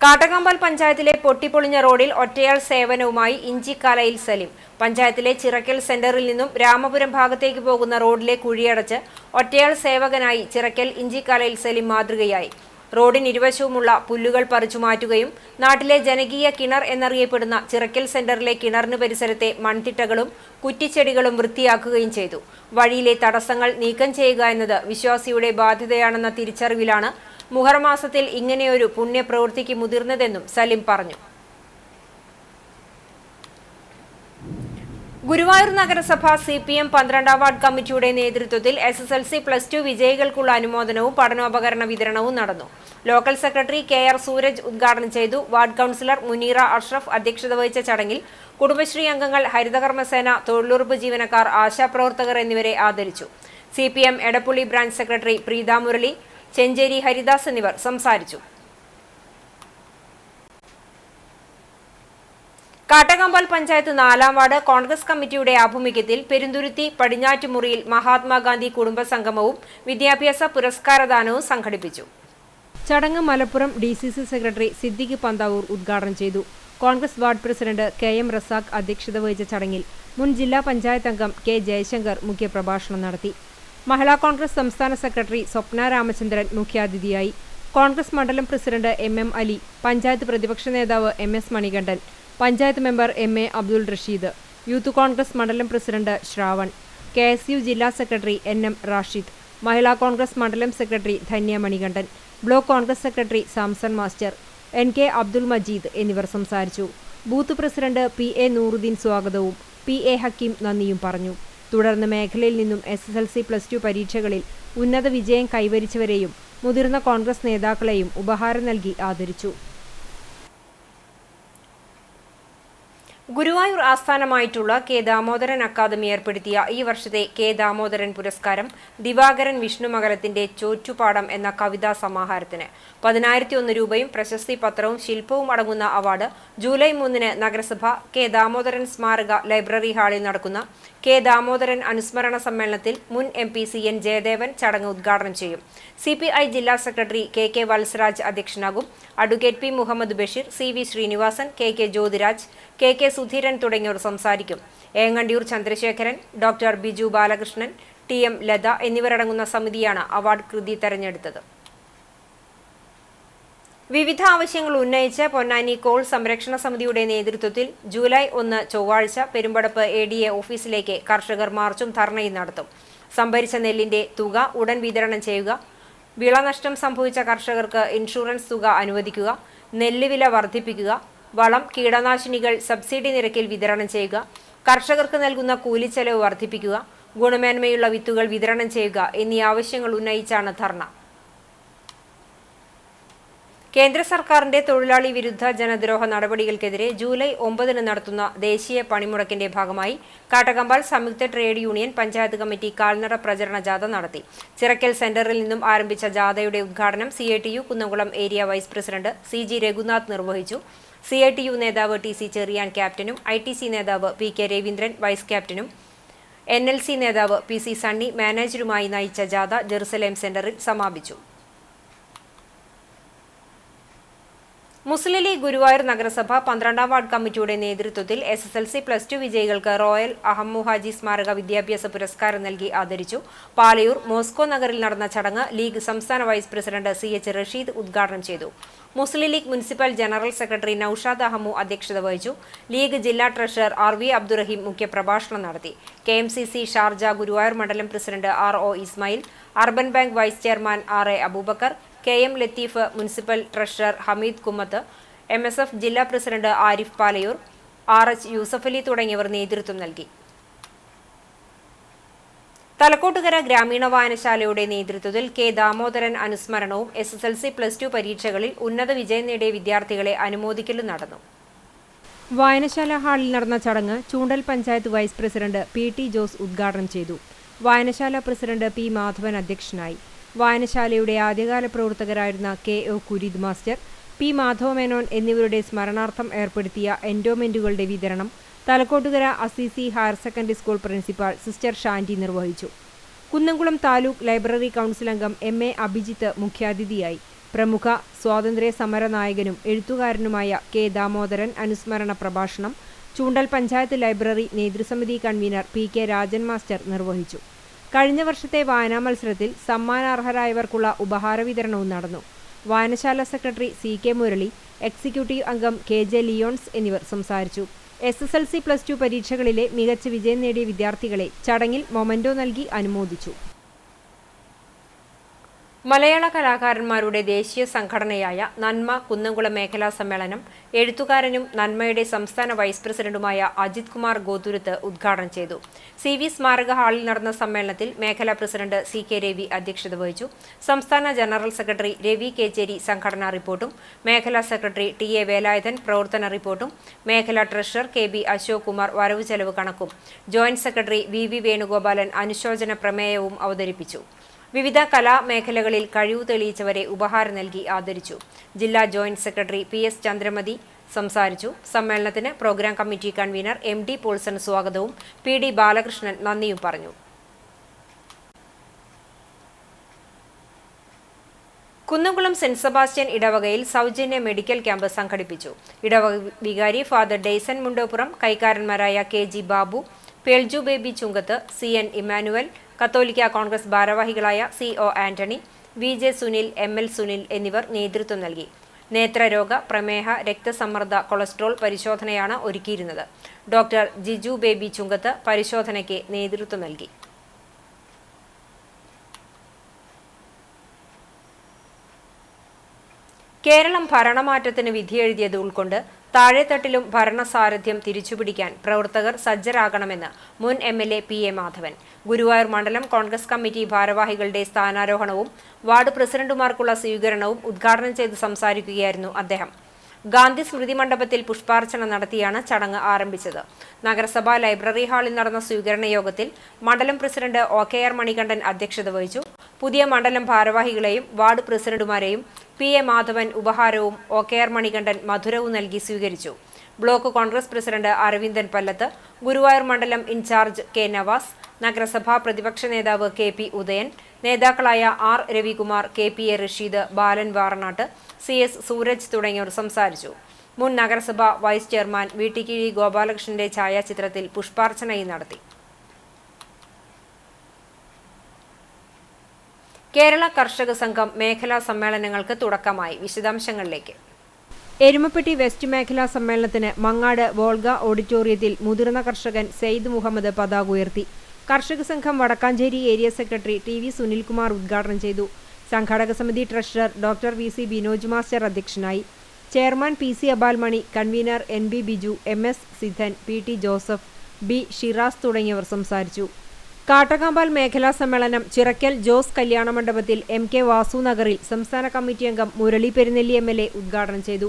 കാട്ടകമ്പാൽ പഞ്ചായത്തിലെ പൊട്ടിപ്പൊളിഞ്ഞ റോഡിൽ ഒറ്റയാൾ സേവനവുമായി ഇഞ്ചിക്കാലയിൽ സലീം. പഞ്ചായത്തിലെ ചിറക്കൽ സെന്ററിൽ നിന്നും രാമപുരം ഭാഗത്തേക്ക് പോകുന്ന റോഡിലെ കുഴിയടച്ച് ഒറ്റയാൾ സേവകനായി ചിറക്കൽ ഇഞ്ചിക്കാലയിൽ സലീം മാതൃകയായി. റോഡിന് ഇരുവശവുമുള്ള പുല്ലുകൾ പറിച്ചു മാറ്റുകയും നാട്ടിലെ ജനകീയ കിണർ എന്നറിയപ്പെടുന്ന ചിറക്കൽ സെന്ററിലെ കിണറിന് പരിസരത്തെ മൺതിട്ടകളും കുറ്റിച്ചെടികളും വൃത്തിയാക്കുകയും ചെയ്തു. വഴിയിലെ തടസ്സങ്ങൾ നീക്കം ചെയ്യുക എന്നത് വിശ്വാസിയുടെ ബാധ്യതയാണെന്ന തിരിച്ചറിവിലാണ് മുഹറം മാസത്തിൽ ഇങ്ങനെയൊരു പുണ്യപ്രവൃത്തിക്ക് മുതിർന്നതെന്നും സലിം പറഞ്ഞു. ഗുരുവായൂർ നഗരസഭ CPM 12ാം വാർഡ് കമ്മിറ്റിയുടെ നേതൃത്വത്തിൽ SSLC+2 വിജയികൾക്കുള്ള അനുമോദനവും പഠനോപകരണ വിതരണവും നടന്നു. ലോക്കൽ സെക്രട്ടറി KR സൂരജ് ഉദ്ഘാടനം ചെയ്തു. വാർഡ് കൌൺസിലർ മുനീറ അഷ്റഫ് അധ്യക്ഷത വഹിച്ച ചടങ്ങിൽ കുടുംബശ്രീ അംഗങ്ങൾ, ഹരിതകർമ്മസേന, തൊഴിലുറപ്പ് ജീവനക്കാർ, ആശാപ്രവർത്തകർ എന്നിവരെ ആദരിച്ചു. CPM Edappulli branch secretary Preetha Murali, Chencheri Haridas എന്നിവർ സംസാരിച്ചു. കാട്ടകമ്പാൽ പഞ്ചായത്ത് 4ാം വാർഡ് കോൺഗ്രസ് കമ്മിറ്റിയുടെ ആഭിമുഖ്യത്തിൽ പെരുന്തുരുത്തി പടിഞ്ഞാറ്റുമുറിയിൽ മഹാത്മാഗാന്ധി കുടുംബസംഗമവും വിദ്യാഭ്യാസ പുരസ്കാരദാനവും സംഘടിപ്പിച്ചു. ചടങ്ങ് മലപ്പുറം DCC സെക്രട്ടറി സിദ്ദിഖ് പന്താവൂർ ഉദ്ഘാടനം ചെയ്തു. Congress ward president KM Razak അധ്യക്ഷത വഹിച്ച ചടങ്ങിൽ മുൻ ജില്ലാ പഞ്ചായത്ത് അംഗം K ജയശങ്കർ മുഖ്യപ്രഭാഷണം നടത്തി. മഹിളാ കോൺഗ്രസ് സംസ്ഥാന സെക്രട്ടറി സ്വപ്ന രാമചന്ദ്രൻ മുഖ്യാതിഥിയായി. കോൺഗ്രസ് മണ്ഡലം പ്രസിഡന്റ് MM അലി, പഞ്ചായത്ത് പ്രതിപക്ഷ നേതാവ് MS Manikandan, panchayat member MA Abdul Rasheed, youth Congress മണ്ഡലം പ്രസിഡന്റ് ശ്രാവൺ, KSU ജില്ലാ സെക്രട്ടറി NM റാഷിദ്, മഹിളാ കോൺഗ്രസ് മണ്ഡലം secretary Dhanya Manikandan, block Congress secretary Samson master, NK Abdul Majeed എന്നിവർ സംസാരിച്ചു. ബൂത്ത് പ്രസിഡന്റ് PA നൂറുദ്ദീൻ സ്വാഗതവും PA ഹക്കീം നന്ദിയും പറഞ്ഞു. തുടർന്ന് മേഖലയിൽ നിന്നും SSLC+2 പരീക്ഷകളിൽ ഉന്നത വിജയം കൈവരിച്ചവരെയും മുതിർന്ന കോൺഗ്രസ് നേതാക്കളെയും ഉപഹാരം നൽകി ആദരിച്ചു. ഗുരുവായൂർ ആസ്ഥാനമായിട്ടുള്ള K ദാമോദരൻ അക്കാദമി ഏർപ്പെടുത്തിയ ഈ വർഷത്തെ K ദാമോദരൻ പുരസ്കാരം ദിവാകരൻ വിഷ്ണുമംഗലത്തിന്റെ ചോറ്റുപാടം എന്ന കവിതാ സമാഹാരത്തിന് 10,001 രൂപയും പ്രശസ്തി പത്രവും ശില്പവും അടങ്ങുന്ന അവാർഡ് ജൂലൈ 3 നഗരസഭ K ദാമോദരൻ സ്മാരക ലൈബ്രറി ഹാളിൽ നടക്കുന്ന K ദാമോദരൻ അനുസ്മരണ സമ്മേളനത്തിൽ മുൻ MP CN ജയദേവൻ ചടങ്ങ് ഉദ്ഘാടനം ചെയ്യും. CPI ജില്ലാ സെക്രട്ടറി KK വത്സരാജ് അധ്യക്ഷനാകും. Advocate P Muhammad Basheer, CV Sreenivasan, KK Jyothiraj, KK Sudheeran തുടങ്ങിയവർ സംസാരിക്കും. ഏങ്ങണ്ടിയൂർ ചന്ദ്രശേഖരൻ, ഡോക്ടർ ബിജു ബാലകൃഷ്ണൻ, TM ലത എന്നിവരടങ്ങുന്ന സമിതിയാണ് അവാർഡ് കൃതി തെരഞ്ഞെടുത്തത്. വിവിധ ആവശ്യങ്ങൾ ഉന്നയിച്ച് പൊന്നാനി കോൾ സംരക്ഷണ സമിതിയുടെ നേതൃത്വത്തിൽ ജൂലൈ 1 ചൊവ്വാഴ്ച പെരുമ്പടപ്പ് ADA ഓഫീസിലേക്ക് കർഷകർ മാർച്ചും ധർണയും നടത്തും. സംഭരിച്ച നെല്ലിന്റെ തുക ഉടൻ വിതരണം ചെയ്യുക, വിളനഷ്ടം സംഭവിച്ച കർഷകർക്ക് ഇൻഷുറൻസ് തുക അനുവദിക്കുക, നെല്ല് വില വർദ്ധിപ്പിക്കുക, വളം, കീടനാശിനികൾ സബ്സിഡി നിരക്കിൽ വിതരണം ചെയ്യുക, കർഷകർക്ക് നൽകുന്ന കൂലിച്ചെലവ് വർദ്ധിപ്പിക്കുക, ഗുണമേന്മയുള്ള വിത്തുകൾ വിതരണം ചെയ്യുക എന്നീ ആവശ്യങ്ങൾ ഉന്നയിച്ചാണ് ധർണ. കേന്ദ്ര സർക്കാരിന്റെ തൊഴിലാളി വിരുദ്ധ ജനദ്രോഹ നടപടികൾക്കെതിരെ ജൂലൈ 9 നടത്തുന്ന ദേശീയ പണിമുടക്കിന്റെ ഭാഗമായി കാട്ടകമ്പാൽ സംയുക്ത ട്രേഡ് യൂണിയൻ പഞ്ചായത്ത് കമ്മിറ്റി കാൽനട പ്രചരണ ജാഥ നടത്തി. ചിറക്കൽ സെന്ററിൽ നിന്നും ആരംഭിച്ച ജാഥയുടെ ഉദ്ഘാടനം CITU Kunnamkulam area vice president CG Raghunath നിർവഹിച്ചു. CITU നേതാവ് TC ചെറിയാൻ ക്യാപ്റ്റനും ITC നേതാവ് PK രവീന്ദ്രൻ വൈസ് ക്യാപ്റ്റനും NLC നേതാവ് PC സണ്ണി മാനേജരുമായി നയിച്ച ജാഥ ജെറുസലേം സെന്ററിൽ സമാപിച്ചു. മുസ്ലിം ലീഗ് ഗുരുവായൂർ നഗരസഭ 12ാം വാർഡ് കമ്മിറ്റിയുടെ നേതൃത്വത്തിൽ SSLC+2 വിജയികൾക്ക് റോയൽ അഹമ്മു ഹാജി സ്മാരക വിദ്യാഭ്യാസ പുരസ്കാരം നൽകി ആദരിച്ചു. പാലയൂർ മോസ്കോ നഗറിൽ നടന്ന ചടങ്ങ് ലീഗ് സംസ്ഥാന വൈസ് പ്രസിഡന്റ് CH റഷീദ് ഉദ്ഘാടനം ചെയ്തു. Muslim League municipal general secretary Naushad Ahammu അധ്യക്ഷത വഹിച്ചു. ലീഗ് ജില്ലാ ട്രഷറർ RV അബ്ദുറഹീം മുഖ്യപ്രഭാഷണം നടത്തി. KMCC ഷാർജ ഗുരുവായൂർ മണ്ഡലം president RO Ismail, urban bank vice chairman RA Aboobacker, KM Latheef, municipal treasurer Hameed Kummath, MSF ജില്ലാ പ്രസിഡന്റ് ആരിഫ് പാലയൂർ, RH യൂസഫലി തുടങ്ങിയവർ നേതൃത്വം നൽകി. തലക്കോട്ടുകര ഗ്രാമീണ വായനശാലയുടെ നേതൃത്വത്തിൽ K ദാമോദരൻ അനുസ്മരണവും SSLC+2 പരീക്ഷകളിൽ ഉന്നത വിജയം നേടിയ വിദ്യാർത്ഥികളെ അനുമോദിക്കലും നടന്നു. വായനശാല ഹാളിൽ നടന്ന ചടങ്ങ് Choondal panchayat vice president PT Jose ഉദ്ഘാടനം ചെയ്തു. വായനശാല പ്രസിഡന്റ് P മാധവൻ അധ്യക്ഷനായി. വായനശാലയുടെ ആദ്യകാല പ്രവർത്തകരായിരുന്ന KO Kureed master, P Madhavamenon എന്നിവരുടെ സ്മരണാർത്ഥം ഏർപ്പെടുത്തിയ എൻഡോമെന്റുകളുടെ വിതരണം Thalakottukara Assisi higher secondary school principal sister Shanty നിർവഹിച്ചു. കുന്നംകുളം താലൂക്ക് ലൈബ്രറി കൗൺസിൽ അംഗം MA അഭിജിത്ത് മുഖ്യാതിഥിയായി. പ്രമുഖ സ്വാതന്ത്ര്യ സമര നായകനും എഴുത്തുകാരനുമായ K ദാമോദരൻ അനുസ്മരണ പ്രഭാഷണം ചൂണ്ടൽ പഞ്ചായത്ത് ലൈബ്രറി നേതൃസമിതി കൺവീനർ PK രാജൻ മാസ്റ്റർ നിർവഹിച്ചു. കഴിഞ്ഞ വർഷത്തെ വായനാ മത്സരത്തിൽ സമ്മാനാർഹരായവർക്കുള്ള ഉപഹാര വിതരണവും നടന്നു. വായനശാല സെക്രട്ടറി CK മുരളി, എക്സിക്യൂട്ടീവ് അംഗം KJ ലിയോൺസ് എന്നിവർ സംസാരിച്ചു. SSLC+2 പരീക്ഷകളിലെ മികച്ച വിജയം നേടിയ വിദ്യാർത്ഥികളെ ചടങ്ങിൽ മൊമന്റോ നൽകി അനുമോദിച്ചു. മലയാള കലാകാരന്മാരുടെ ദേശീയ സംഘടനയായ നന്മ കുന്നംകുളം മേഖലാ സമ്മേളനം എഴുത്തുകാരനും നന്മയുടെ സംസ്ഥാന വൈസ് പ്രസിഡന്റുമായ അജിത് കുമാർ ഗോതുരത്ത് ഉദ്ഘാടനം ചെയ്തു. CV സ്മാരക ഹാളിൽ നടന്ന സമ്മേളനത്തിൽ മേഖലാ പ്രസിഡന്റ് CK രവി അധ്യക്ഷത വഹിച്ചു. സംസ്ഥാന ജനറൽ സെക്രട്ടറി രവി കേച്ചേരി സംഘടനാ റിപ്പോർട്ടും, മേഖലാ സെക്രട്ടറി TA വേലായുധൻ പ്രവർത്തന റിപ്പോർട്ടും, മേഖലാ ട്രഷറർ KB അശോക് കുമാർ വരവ് ചെലവ് കണക്കും, ജോയിന്റ് സെക്രട്ടറി VV വേണുഗോപാലൻ അനുശോചന പ്രമേയവും അവതരിപ്പിച്ചു. വിവിധ കലാമേഖലകളിൽ കഴിവ് തെളിയിച്ചവരെ ഉപഹാരം നൽകി ആദരിച്ചു. ജില്ലാ ജോയിന്റ് സെക്രട്ടറി PS ചന്ദ്രമതി സംസാരിച്ചു. സമ്മേളനത്തിന് programme committee convener MD Paulson സ്വാഗതവും PD ബാലകൃഷ്ണൻ നന്ദിയും പറഞ്ഞു. കുന്നംകുളം സെന്റ് സെബാസ്റ്റ്യൻ ഇടവകയിൽ സൗജന്യ മെഡിക്കൽ ക്യാമ്പ് സംഘടിപ്പിച്ചു. ഇടവക വികാരി ഫാദർ ഡെയ്സൺ മുണ്ടോപ്പുറം, കൈക്കാരന്മാരായ KG ബാബു, പേൾജു ബേബി ചുങ്കത്ത്, CN ഇമ്മാനുവൽ, കത്തോലിക്ക കോൺഗ്രസ് ഭാരവാഹികളായ CO Antony, VJ Sunil, ML Sunil എന്നിവർ നേതൃത്വം നൽകി. നേത്രരോഗ, പ്രമേഹ, രക്തസമ്മർദ്ദ, കൊളസ്ട്രോൾ പരിശോധനയാണ് ഒരുക്കിയിരുന്നത്. ഡോക്ടർ ജിജു ബേബി ചുങ്കത്ത് പരിശോധനയ്ക്ക് നേതൃത്വം നൽകി. കേരളം ഭരണമാറ്റത്തിന് വിധിയെഴുതിയത് ഉൾക്കൊണ്ട് താഴെത്തട്ടിലും ഭരണസാരഥ്യം തിരിച്ചുപിടിക്കാൻ പ്രവർത്തകർ സജ്ജരാകണമെന്ന് മുൻ MLA PA മാധവൻ. ഗുരുവായൂർ മണ്ഡലം കോൺഗ്രസ് കമ്മിറ്റി ഭാരവാഹികളുടെ സ്ഥാനാരോഹണവും വാർഡ് പ്രസിഡന്റുമാർക്കുള്ള സ്വീകരണവും ഉദ്ഘാടനം ചെയ്ത് സംസാരിക്കുകയായിരുന്നു അദ്ദേഹം. ഗാന്ധി സ്മൃതി മണ്ഡപത്തിൽ പുഷ്പാർച്ചന നടത്തിയാണ് ചടങ്ങ് ആരംഭിച്ചത്. നഗരസഭാ ലൈബ്രറി ഹാളിൽ നടന്ന സ്വീകരണ യോഗത്തിൽ മണ്ഡലം പ്രസിഡന്റ് OKR മണികണ്ഠൻ അധ്യക്ഷത വഹിച്ചു. പുതിയ മണ്ഡലം ഭാരവാഹികളെയും വാർഡ് പ്രസിഡന്റുമാരെയും PA മാധവൻ ഉപഹാരവും OKR മണികണ്ഠൻ മധുരവും നൽകി സ്വീകരിച്ചു. ബ്ലോക്ക് കോൺഗ്രസ് പ്രസിഡന്റ് അരവിന്ദൻ പല്ലത്ത്, ഗുരുവായൂർ മണ്ഡലം ഇൻചാർജ് K നവാസ്, നഗരസഭാ പ്രതിപക്ഷ നേതാവ് KP ഉദയൻ, നേതാക്കളായ R രവികുമാർ, KPA റഷീദ്, ബാലൻ വാറനാട്ട്, CS സൂരജ് തുടങ്ങിയവർ സംസാരിച്ചു. മുൻ നഗരസഭാ വൈസ് ചെയർമാൻ വീട്ടിക്കിഴി ഗോപാലകൃഷ്ണന്റെ ഛായാചിത്രത്തിൽ പുഷ്പാർച്ചനയും നടത്തി. കേരള കർഷക സംഘം മേഖലാ സമ്മേളനങ്ങൾക്ക് തുടക്കമായി. വിശദാംശങ്ങളിലേക്ക്. എരുമപ്പെട്ടി വെസ്റ്റ് മേഖലാ സമ്മേളനത്തിന് മങ്ങാട് വോൾഗ ഓഡിറ്റോറിയത്തിൽ മുതിർന്ന കർഷകൻ സെയ്ദ് മുഹമ്മദ് പതാക ഉയർത്തി. കർഷക സംഘം Wadakkanchery area secretary TV Sunilkumar ഉദ്ഘാടനം ചെയ്തു. സംഘാടക സമിതി treasurer doctor VC Binoj master അധ്യക്ഷനായി. Chairman PC Abalmani, convener NB Biju, MS Siddhan, PT Joseph, B Shiras തുടങ്ങിയവർ സംസാരിച്ചു. കാട്ടകാമ്പാൽ മേഖലാ സമ്മേളനം ചിറക്കൽ ജോസ് കല്യാണ മണ്ഡപത്തിൽ MK വാസു നഗറിൽ സംസ്ഥാന കമ്മിറ്റി അംഗം മുരളി പെരുന്നെല്ലി MLA ഉദ്ഘാടനം ചെയ്തു.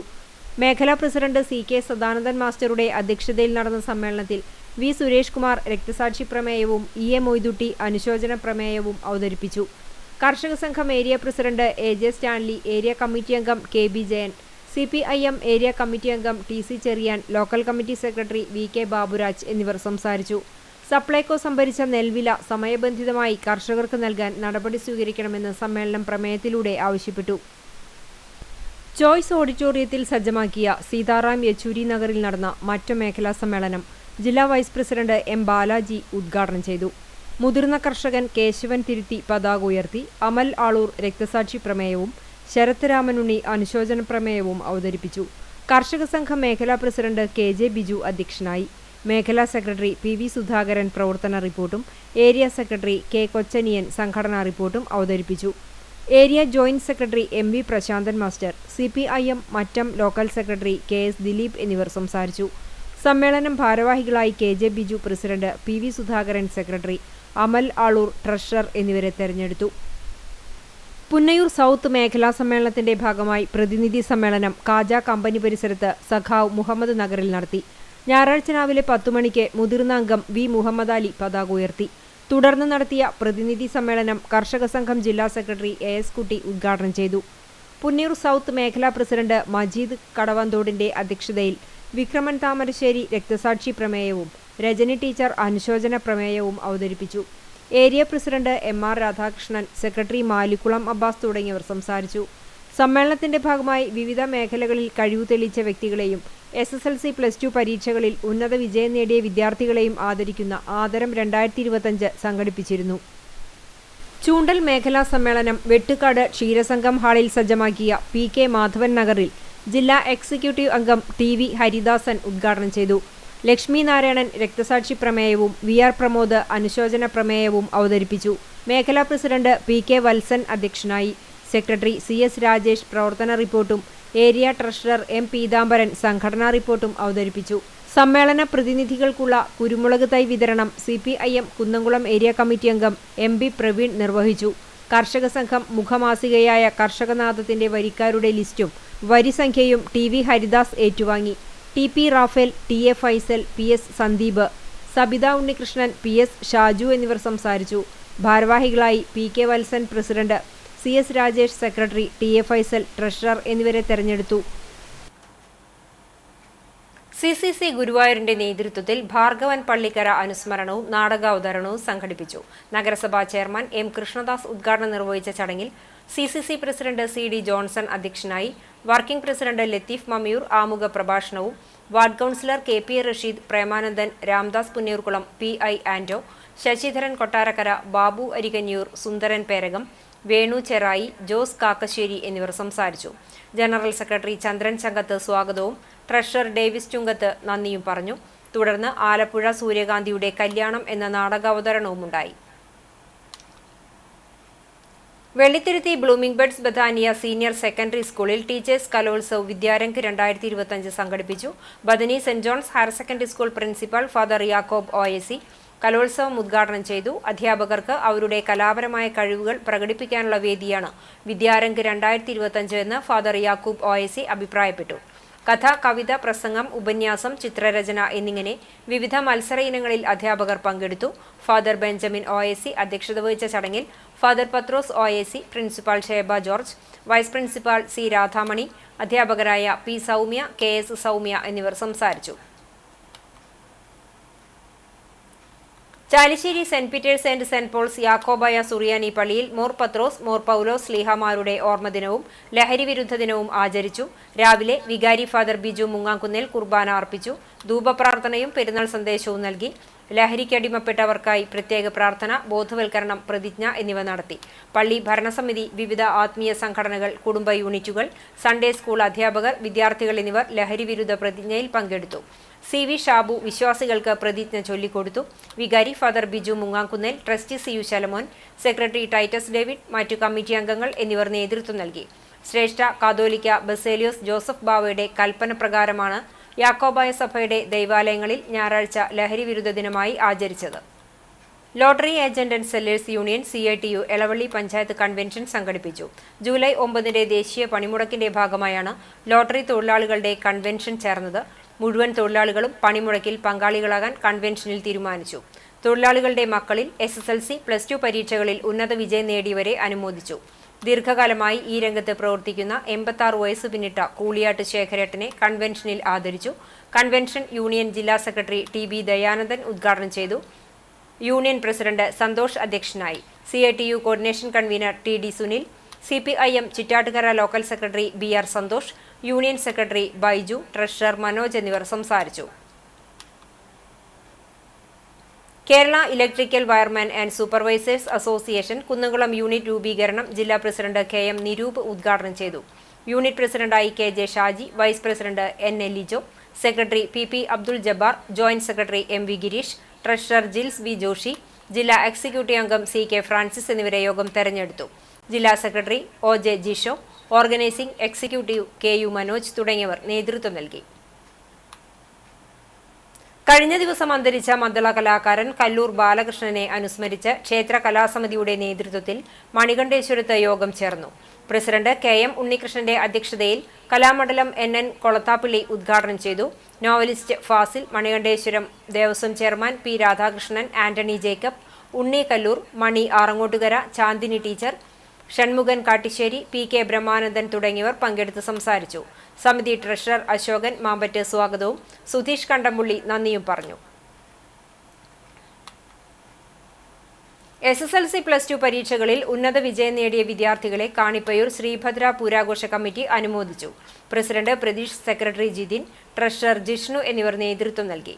മേഖലാ പ്രസിഡന്റ് CK സദാനന്ദൻ മാസ്റ്ററുടെ അധ്യക്ഷതയിൽ നടന്ന സമ്മേളനത്തിൽ V സുരേഷ് കുമാർ രക്തസാക്ഷി പ്രമേയവും EA മൊയ്തുട്ടി അനുശോചന പ്രമേയവും അവതരിപ്പിച്ചു. Karshaka Sangham area president AJ Stanley, area committee അംഗം KB Jayan, CPIM area committee അംഗം TC Cherian, local committee secretary VK Baburaj എന്നിവർ സംസാരിച്ചു. സപ്ലൈകോ സംഭരിച്ച നെൽവില സമയബന്ധിതമായി കർഷകർക്ക് നൽകാൻ നടപടി സ്വീകരിക്കണമെന്ന് സമ്മേളനം പ്രമേയത്തിലൂടെ ആവശ്യപ്പെട്ടു. ചോയ്സ് ഓഡിറ്റോറിയത്തിൽ സജ്ജമാക്കിയ സീതാറാം യെച്ചൂരി നഗറിൽ നടന്ന മറ്റു മേഖലാ സമ്മേളനം ജില്ലാ വൈസ് പ്രസിഡന്റ് M ബാലാജി ഉദ്ഘാടനം ചെയ്തു. മുതിർന്ന കർഷകൻ കേശവൻ തിരുത്തി പതാക ഉയർത്തി. അമൽ ആളൂർ രക്തസാക്ഷി പ്രമേയവും ശരത് രാമനുണ്ണി അനുശോചന പ്രമേയവും അവതരിപ്പിച്ചു. കർഷക സംഘം മേഖലാ പ്രസിഡന്റ് KJ ബിജു അധ്യക്ഷനായി. മേഖലാ സെക്രട്ടറി PV സുധാകരൻ പ്രവർത്തന റിപ്പോർട്ടും ഏരിയ സെക്രട്ടറി K കൊച്ചനിയൻ സംഘടനാ റിപ്പോർട്ടും അവതരിപ്പിച്ചു. Area joint secretary MV Prasanthan master, CPIM Mattam local secretary KS Dileep എന്നിവർ സംസാരിച്ചു. സമ്മേളനം ഭാരവാഹികളായി KJ Biju president, PV Sudhakaran secretary, Amal Aloor treasurer എന്നിവരെ തെരഞ്ഞെടുത്തു. പുന്നയൂർ സൗത്ത് മേഖലാ സമ്മേളനത്തിന്റെ ഭാഗമായി പ്രതിനിധി സമ്മേളനം കാജ കമ്പനി പരിസരത്ത് സഖാവ് മുഹമ്മദ് നഗറിൽ നടത്തി. ഞായറാഴ്ച രാവിലെ 10 മണിക്ക് മുതിർന്ന അംഗം V മുഹമ്മദ് അലി പതാക ഉയർത്തി. തുടർന്ന് നടത്തിയ പ്രതിനിധി സമ്മേളനം കർഷക സംഘം ജില്ലാ സെക്രട്ടറി AS കുട്ടി ഉദ്ഘാടനം ചെയ്തു. പുന്നയൂർ സൗത്ത് മേഖലാ പ്രസിഡന്റ് മജീദ് കടവന്തോടിന്റെ അധ്യക്ഷതയിൽ വിക്രമൻ താമരശ്ശേരി രക്തസാക്ഷി പ്രമേയവും രജനി ടീച്ചർ അനുശോചന പ്രമേയവും അവതരിപ്പിച്ചു. Area president MR Radhakrishnan, secretary Malikkulam Abbas തുടങ്ങിയവർ സംസാരിച്ചു. സമ്മേളനത്തിന്റെ ഭാഗമായി വിവിധ മേഖലകളിൽ കഴിവ് തെളിയിച്ച വ്യക്തികളെയും SSLC+2 പരീക്ഷകളിൽ ഉന്നത വിജയം നേടിയ വിദ്യാർത്ഥികളെയും ആദരിക്കുന്ന ആദരം 2025 സംഘടിപ്പിച്ചിരുന്നു. ചൂണ്ടൽ മേഖലാ സമ്മേളനം വെട്ടുകാട് ക്ഷീരസംഘം ഹാളിൽ സജ്ജമാക്കിയ PK മാധവൻ നഗറിൽ ജില്ലാ എക്സിക്യൂട്ടീവ് അംഗം TV ഹരിദാസൻ ഉദ്ഘാടനം ചെയ്തു. ലക്ഷ്മി നാരായണൻ രക്തസാക്ഷി പ്രമേയവും VR പ്രമോദ് അനുശോചന പ്രമേയവും അവതരിപ്പിച്ചു. മേഖലാ പ്രസിഡന്റ് PK വത്സൻ അധ്യക്ഷനായി. സെക്രട്ടറി CS രാജേഷ് പ്രവർത്തന റിപ്പോർട്ടും ഏരിയ ട്രഷറർ M പീതാംബരൻ സംഘടനാ റിപ്പോർട്ടും അവതരിപ്പിച്ചു. സമ്മേളന പ്രതിനിധികൾക്കുള്ള കുരുമുളക് തൈ വിതരണം CPIM കുന്നംകുളം ഏരിയ കമ്മിറ്റി അംഗം MB പ്രവീൺ നിർവഹിച്ചു. കർഷക സംഘം മുഖമാസികയായ കർഷകനാഥത്തിന്റെ വരിക്കാരുടെ ലിസ്റ്റും വരിസംഖ്യയും TV ഹരിദാസ് ഏറ്റുവാങ്ങി. TP Raphael, TA Faisal, PS Sandeep, Sabitha Unnikrishnan, PS Shaju എന്നിവർ സംസാരിച്ചു. ഭാരവാഹികളായി PK Valsan president, CS Rajesh secretary, TA Faisal treasurer എന്നിവരെ തെരഞ്ഞെടുത്തു. CCC ഗുരുവായൂരിന്റെ നേതൃത്വത്തിൽ ഭാർഗവൻ പള്ളിക്കര അനുസ്മരണവും നാടകാവതരണവും സംഘടിപ്പിച്ചു. നഗരസഭാ ചെയർമാൻ M കൃഷ്ണദാസ് ഉദ്ഘാടനം നിർവഹിച്ച ചടങ്ങിൽ CCC പ്രസിഡന്റ് CD ജോൺസൺ അധ്യക്ഷനായി. വർക്കിംഗ് പ്രസിഡന്റ് ലത്തീഫ് മമിയൂർ ആമുഖ പ്രഭാഷണവും ward councillor KP Rasheed, Premanandan, Ramdas Punnayurkulam, PI Anto, Sasidharan Kottarakkara, Babu Arikanjoor, Sundaran Perakam, Venu Cherai, Jose Kakkassery എന്നിവർ സംസാരിച്ചു. ജനറൽ സെക്രട്ടറി ചന്ദ്രൻ ചങ്കത്ത് സ്വാഗതവും ട്രഷറർ ഡേവിസ് ചുങ്കത്ത് നന്ദിയും പറഞ്ഞു. തുടർന്ന് ആലപ്പുഴ സൂര്യകാന്തിയുടെ കല്യാണം എന്ന നാടകാവതരണവും ഉണ്ടായി. Vellithiruthy blooming buds Bethania senior secondary സ്കൂളിൽ ടീച്ചേഴ്സ് കലോത്സവ് വിദ്യാരംഗ് 2025 സംഘടിപ്പിച്ചു. Bethany saint John's higher secondary school principal father Yakob OAC കലോത്സവം ഉദ്ഘാടനം ചെയ്തു. അധ്യാപകർക്ക് അവരുടെ കലാപരമായ കഴിവുകൾ പ്രകടിപ്പിക്കാനുള്ള വേദിയാണ് വിദ്യാരംഗ് 2025 എന്ന് ഫാദർ യാക്കൂബ് OAC അഭിപ്രായപ്പെട്ടു. കഥ, കവിത, പ്രസംഗം, ഉപന്യാസം, ചിത്രരചന എന്നിങ്ങനെ വിവിധ മത്സര ഇനങ്ങളിൽ അധ്യാപകർ പങ്കെടുത്തു. ഫാദർ ബെഞ്ചമിൻ OAC അധ്യക്ഷത വഹിച്ച ചടങ്ങിൽ father Pathros OAC, principal Sheba George, vice principal C Radhamani, അധ്യാപകരായ P സൗമ്യ, KS സൗമ്യ എന്നിവർ സംസാരിച്ചു. Chalissery saint Peter's and saint Paul's Yakobaya Suriyani പള്ളിയിൽ മോർ പത്രോസ്, മോർ പൗലോസ് സ്ലീഹമാരുടെ ഓർമ്മദിനവും ലഹരി വിരുദ്ധ ദിനവും ആചരിച്ചു. രാവിലെ വികാരി ഫാദർ ബിജു മുങ്ങാംകുന്നേൽ കുർബാന അർപ്പിച്ചു. ധൂപപ്രാർത്ഥനയും പെരുന്നാൾ സന്ദേശവും നൽകി. ലഹരിക്കടിമപ്പെട്ടവർക്കായി പ്രത്യേക പ്രാർത്ഥന, ബോധവൽക്കരണം, പ്രതിജ്ഞ എന്നിവ നടത്തി. പള്ളി ഭരണസമിതി, വിവിധ ആത്മീയ സംഘടനകൾ, കുടുംബ യൂണിറ്റുകൾ, സൺഡേ സ്കൂൾ അധ്യാപകർ, വിദ്യാർത്ഥികൾ എന്നിവർ ലഹരി വിരുദ്ധ പ്രതിജ്ഞയിൽ പങ്കെടുത്തു. CV ഷാബു വിശ്വാസികൾക്ക് പ്രതിജ്ഞ ചൊല്ലിക്കൊടുത്തു. വികാരി father Biju Mungamkunnel, trustee CU Shalamon, secretary Titus David, മറ്റു കമ്മിറ്റി അംഗങ്ങൾ എന്നിവർ നേതൃത്വം നൽകി. ശ്രേഷ്ഠ കാതോലിക്ക ബസേലിയോസ് ജോസഫ് ബാവയുടെ കൽപ്പന പ്രകാരമാണ് യാക്കോബായ സഭയുടെ ദൈവാലയങ്ങളിൽ ഞായറാഴ്ച ലഹരി വിരുദ്ധ ദിനമായി ആചരിച്ചത്. Lottery agent and sellers union CITU Elavally panchayat convention സംഘടിപ്പിച്ചു. ജൂലൈ 9 ദേശീയ പണിമുടക്കിന്റെ ഭാഗമായാണ് ലോട്ടറി തൊഴിലാളികളുടെ കൺവെൻഷൻ ചേർന്നത്. മുഴുവൻ തൊഴിലാളികളും പണിമുടക്കിൽ പങ്കാളികളാകാൻ കൺവെൻഷനിൽ തീരുമാനിച്ചു. തൊഴിലാളികളുടെ മക്കളിൽ SSLC, +2 പരീക്ഷകളിൽ ഉന്നത വിജയം നേടിയവരെ അനുമോദിച്ചു. ദീർഘകാലമായി ഈ രംഗത്ത് പ്രവർത്തിക്കുന്ന 86 വയസ്സ് പിന്നിട്ട കൂളിയാട്ട് ശേഖരേട്ടനെ കൺവെൻഷനിൽ ആദരിച്ചു. കൺവെൻഷൻ യൂണിയൻ ജില്ലാ സെക്രട്ടറി TB ദയാനന്ദൻ ഉദ്ഘാടനം ചെയ്തു. യൂണിയൻ പ്രസിഡന്റ് സന്തോഷ് അധ്യക്ഷനായി. CITU coordination convener TD Sunil, CPIM Chittattukara local secretary BR Santhosh, union secretary Baiju, treasurer Manoj എന്നിവർ സംസാരിച്ചു. Kerala electrical wireman and supervisors association Kunnamkulam unit രൂപീകരണം ജില്ലാ പ്രസിഡന്റ് KM നിരൂപ് ഉദ്ഘാടനം ചെയ്തു. യൂണിറ്റ് പ്രസിഡന്റായി KJ Shaji, vice president N Elijo, secretary PP Abdul Jabbar, joint secretary MV Gireesh, treasurer Jils B Joshy, ജില്ലാ executive അംഗം CK Francis എന്നിവരെ യോഗം തെരഞ്ഞെടുത്തു. ജില്ലാ secretary OJ Jisho, organising executive KU Manoj തുടങ്ങിയവർ നേതൃത്വം നൽകി. കഴിഞ്ഞ ദിവസം അന്തരിച്ച മദ്ദള കലാകാരൻ കല്ലൂർ ബാലകൃഷ്ണനെ അനുസ്മരിച്ച് ക്ഷേത്ര കലാസമിതിയുടെ നേതൃത്വത്തിൽ മണികണ്ഠേശ്വരത്ത് യോഗം ചേർന്നു. പ്രസിഡന്റ് KM ഉണ്ണികൃഷ്ണന്റെ അധ്യക്ഷതയിൽ കലാമണ്ഡലം NN കൊളത്താപ്പള്ളി ഉദ്ഘാടനം ചെയ്തു. Novelist Fazil, Manikandeswaram Devaswom chairman P Radhakrishnan, Antony Jacob, Unni Kallur, Mani Arangottukara, Chandini teacher, Shanmukhan Kattissery, PK Brahmanandan തുടങ്ങിയവർ പങ്കെടുത്ത് സംസാരിച്ചു. സമിതി ട്രഷറർ അശോകൻ മാമ്പറ്റ് സ്വാഗതവും സുധീഷ് കണ്ടമ്പുള്ളി നന്ദിയും പറഞ്ഞു. SSLC +2 പരീക്ഷകളിൽ ഉന്നത വിജയം നേടിയ വിദ്യാർത്ഥികളെ കാണിപ്പയൂർ ശ്രീഭദ്ര പൂരാഘോഷ കമ്മിറ്റി അനുമോദിച്ചു. President Pratheesh, secretary Jithin, treasurer Jishnu എന്നിവർ നേതൃത്വം നൽകി.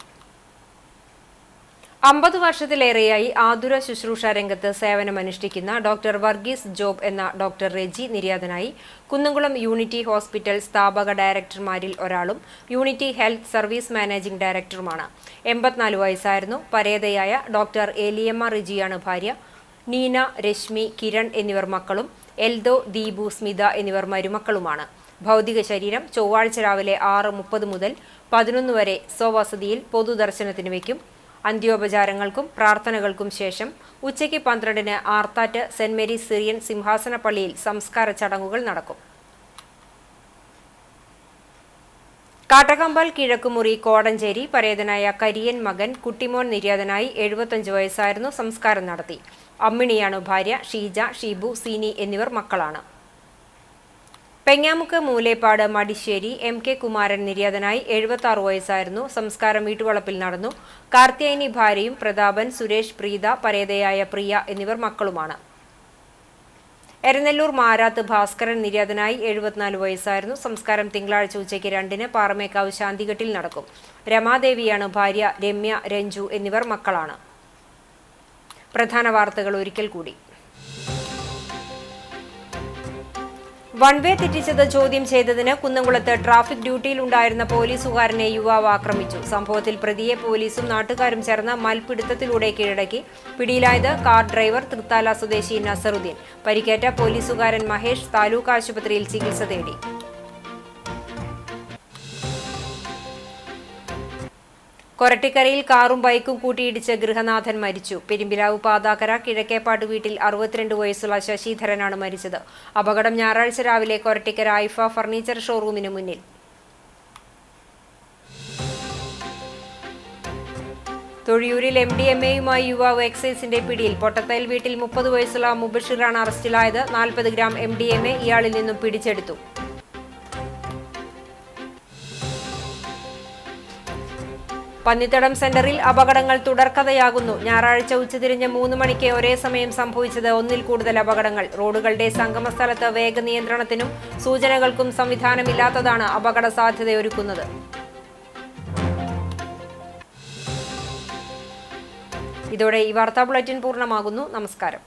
50 വർഷത്തിലേറെയായി ആതുര ശുശ്രൂഷ രംഗത്ത് സേവനമനുഷ്ഠിക്കുന്ന ഡോക്ടർ വർഗീസ് ജോബ് എന്ന ഡോക്ടർ റെജി നിര്യാതനായി. കുന്നംകുളം യൂണിറ്റി ഹോസ്പിറ്റൽ സ്ഥാപക ഡയറക്ടർമാരിൽ ഒരാളും യൂണിറ്റി ഹെൽത്ത് സർവീസ് മാനേജിംഗ് ഡയറക്ടറുമാണ്. 84 വയസ്സായിരുന്നു. പരേതയായ ഡോക്ടർ ഏലിയമ്മ റിജിയാണ് ഭാര്യ. നീന, രശ്മി, കിരൺ എന്നിവർ മക്കളും എൽദോ, ദീപു, സ്മിത എന്നിവർ മരുമക്കളുമാണ്. ഭൗതിക ശരീരം ചൊവ്വാഴ്ച രാവിലെ 6:30 മുതൽ 11 വരെ സ്വവസതിയിൽ പൊതുദർശനത്തിന് വയ്ക്കും. അന്ത്യോപചാരങ്ങൾക്കും പ്രാർത്ഥനകൾക്കും ശേഷം ഉച്ചയ്ക്ക് 12-ന് ആർത്താറ്റ് സെന്റ് മേരീസ് സിറിയൻ സിംഹാസന പള്ളിയിൽ സംസ്കാര ചടങ്ങുകൾ നടക്കും. കാട്ടകമ്പാൽ കിഴക്കുമുറി കോടഞ്ചേരി പരേതനായ കരിയൻ മകൻ കുട്ടിമോൻ നിര്യാതനായി 75 വയസ്സായിരുന്നു. സംസ്കാരം നടത്തി. അമ്മിണിയാണ് ഭാര്യ. ഷീജ, ഷീബു, സീനി എന്നിവർ മക്കളാണ്. പെങ്ങാമുക്ക് മൂലേപ്പാട് മടിശ്ശേരി MK കുമാരൻ നിര്യാതനായി 76 വയസ്സായിരുന്നു. സംസ്കാരം വീട്ടുവളപ്പിൽ നടന്നു. കാർത്തിയായനി ഭാര്യയും പ്രതാപൻ, സുരേഷ്, പ്രീത, പരേതയായ പ്രിയ എന്നിവർ മക്കളുമാണ്. എരനെല്ലൂർ മാരാത്ത് ഭാസ്കരൻ നിര്യാതനായി 74 വയസ്സായിരുന്നു. സംസ്കാരം തിങ്കളാഴ്ച ഉച്ചയ്ക്ക് 2-ന് പാറമേക്കാവ് ശാന്തിഘട്ടിൽ നടക്കും. രമാദേവിയാണ് ഭാര്യ. രമ്യ, രഞ്ജു എന്നിവർ മക്കളാണ്. പ്രധാന വാർത്തകൾ ഒരിക്കൽ കൂടി. വൺ വേ തെറ്റിച്ചത് ചോദ്യം ചെയ്തതിന് കുന്നംകുളത്ത് ട്രാഫിക് ഡ്യൂട്ടിയിലുണ്ടായിരുന്ന പോലീസുകാരനെ യുവാവ് ആക്രമിച്ചു. സംഭവത്തിൽ പ്രതിയെ പോലീസും നാട്ടുകാരും ചേർന്ന് മൽപിടുത്തത്തിലൂടെ കീഴടക്കി. പിടിയിലായത് കാർ ഡ്രൈവർ തൃത്താല സ്വദേശി നസറുദ്ദീൻ. പരിക്കേറ്റ പോലീസുകാരൻ മഹേഷ് താലൂക്ക് ആശുപത്രിയിൽ ചികിത്സ തേടി. കൊരട്ടിക്കരയിൽ കാറും ബൈക്കും കൂട്ടിയിടിച്ച് ഗൃഹനാഥൻ മരിച്ചു. പെരുമ്പിലാവ് പാതാക്കര കിഴക്കേപ്പാട്ട് വീട്ടിൽ 62 വയസ്സുള്ള ശശിധരനാണ് മരിച്ചത്. അപകടം ഞായറാഴ്ച രാവിലെ കൊരട്ടിക്കര ഐഫ ഫർണിച്ചർ ഷോറൂമിന് മുന്നിൽ. തൊഴിയൂരിൽ MDMAയുമായി യുവാവ് എക്സൈസിന്റെ പിടിയിൽ. പൊട്ടത്തയിൽ വീട്ടിൽ 30 വയസ്സുള്ള മുബഷിറാണ് അറസ്റ്റിലായത്. 40 ഗ്രാം MDMA ഇയാളിൽ നിന്നും പിടിച്ചെടുത്തു. പന്നിത്തടം സെന്ററിൽ അപകടങ്ങൾ തുടർക്കഥയാകുന്നു. ഞായറാഴ്ച ഉച്ചതിരിഞ്ഞ് 3 മണിക്ക് ഒരേ സമയം സംഭവിച്ചത് 1-ൽ കൂടുതൽ അപകടങ്ങൾ. റോഡുകളുടെ സംഗമസ്ഥലത്ത് വേഗനിയന്ത്രണത്തിനും സൂചനകൾക്കും സംവിധാനമില്ലാത്തതാണ് അപകട സാധ്യതയൊരുക്കുന്നത്. ഇതോടെ ഈ വാർത്താ ബുള്ളറ്റിൻ പൂർണ്ണമാകുന്നു. നമസ്കാരം.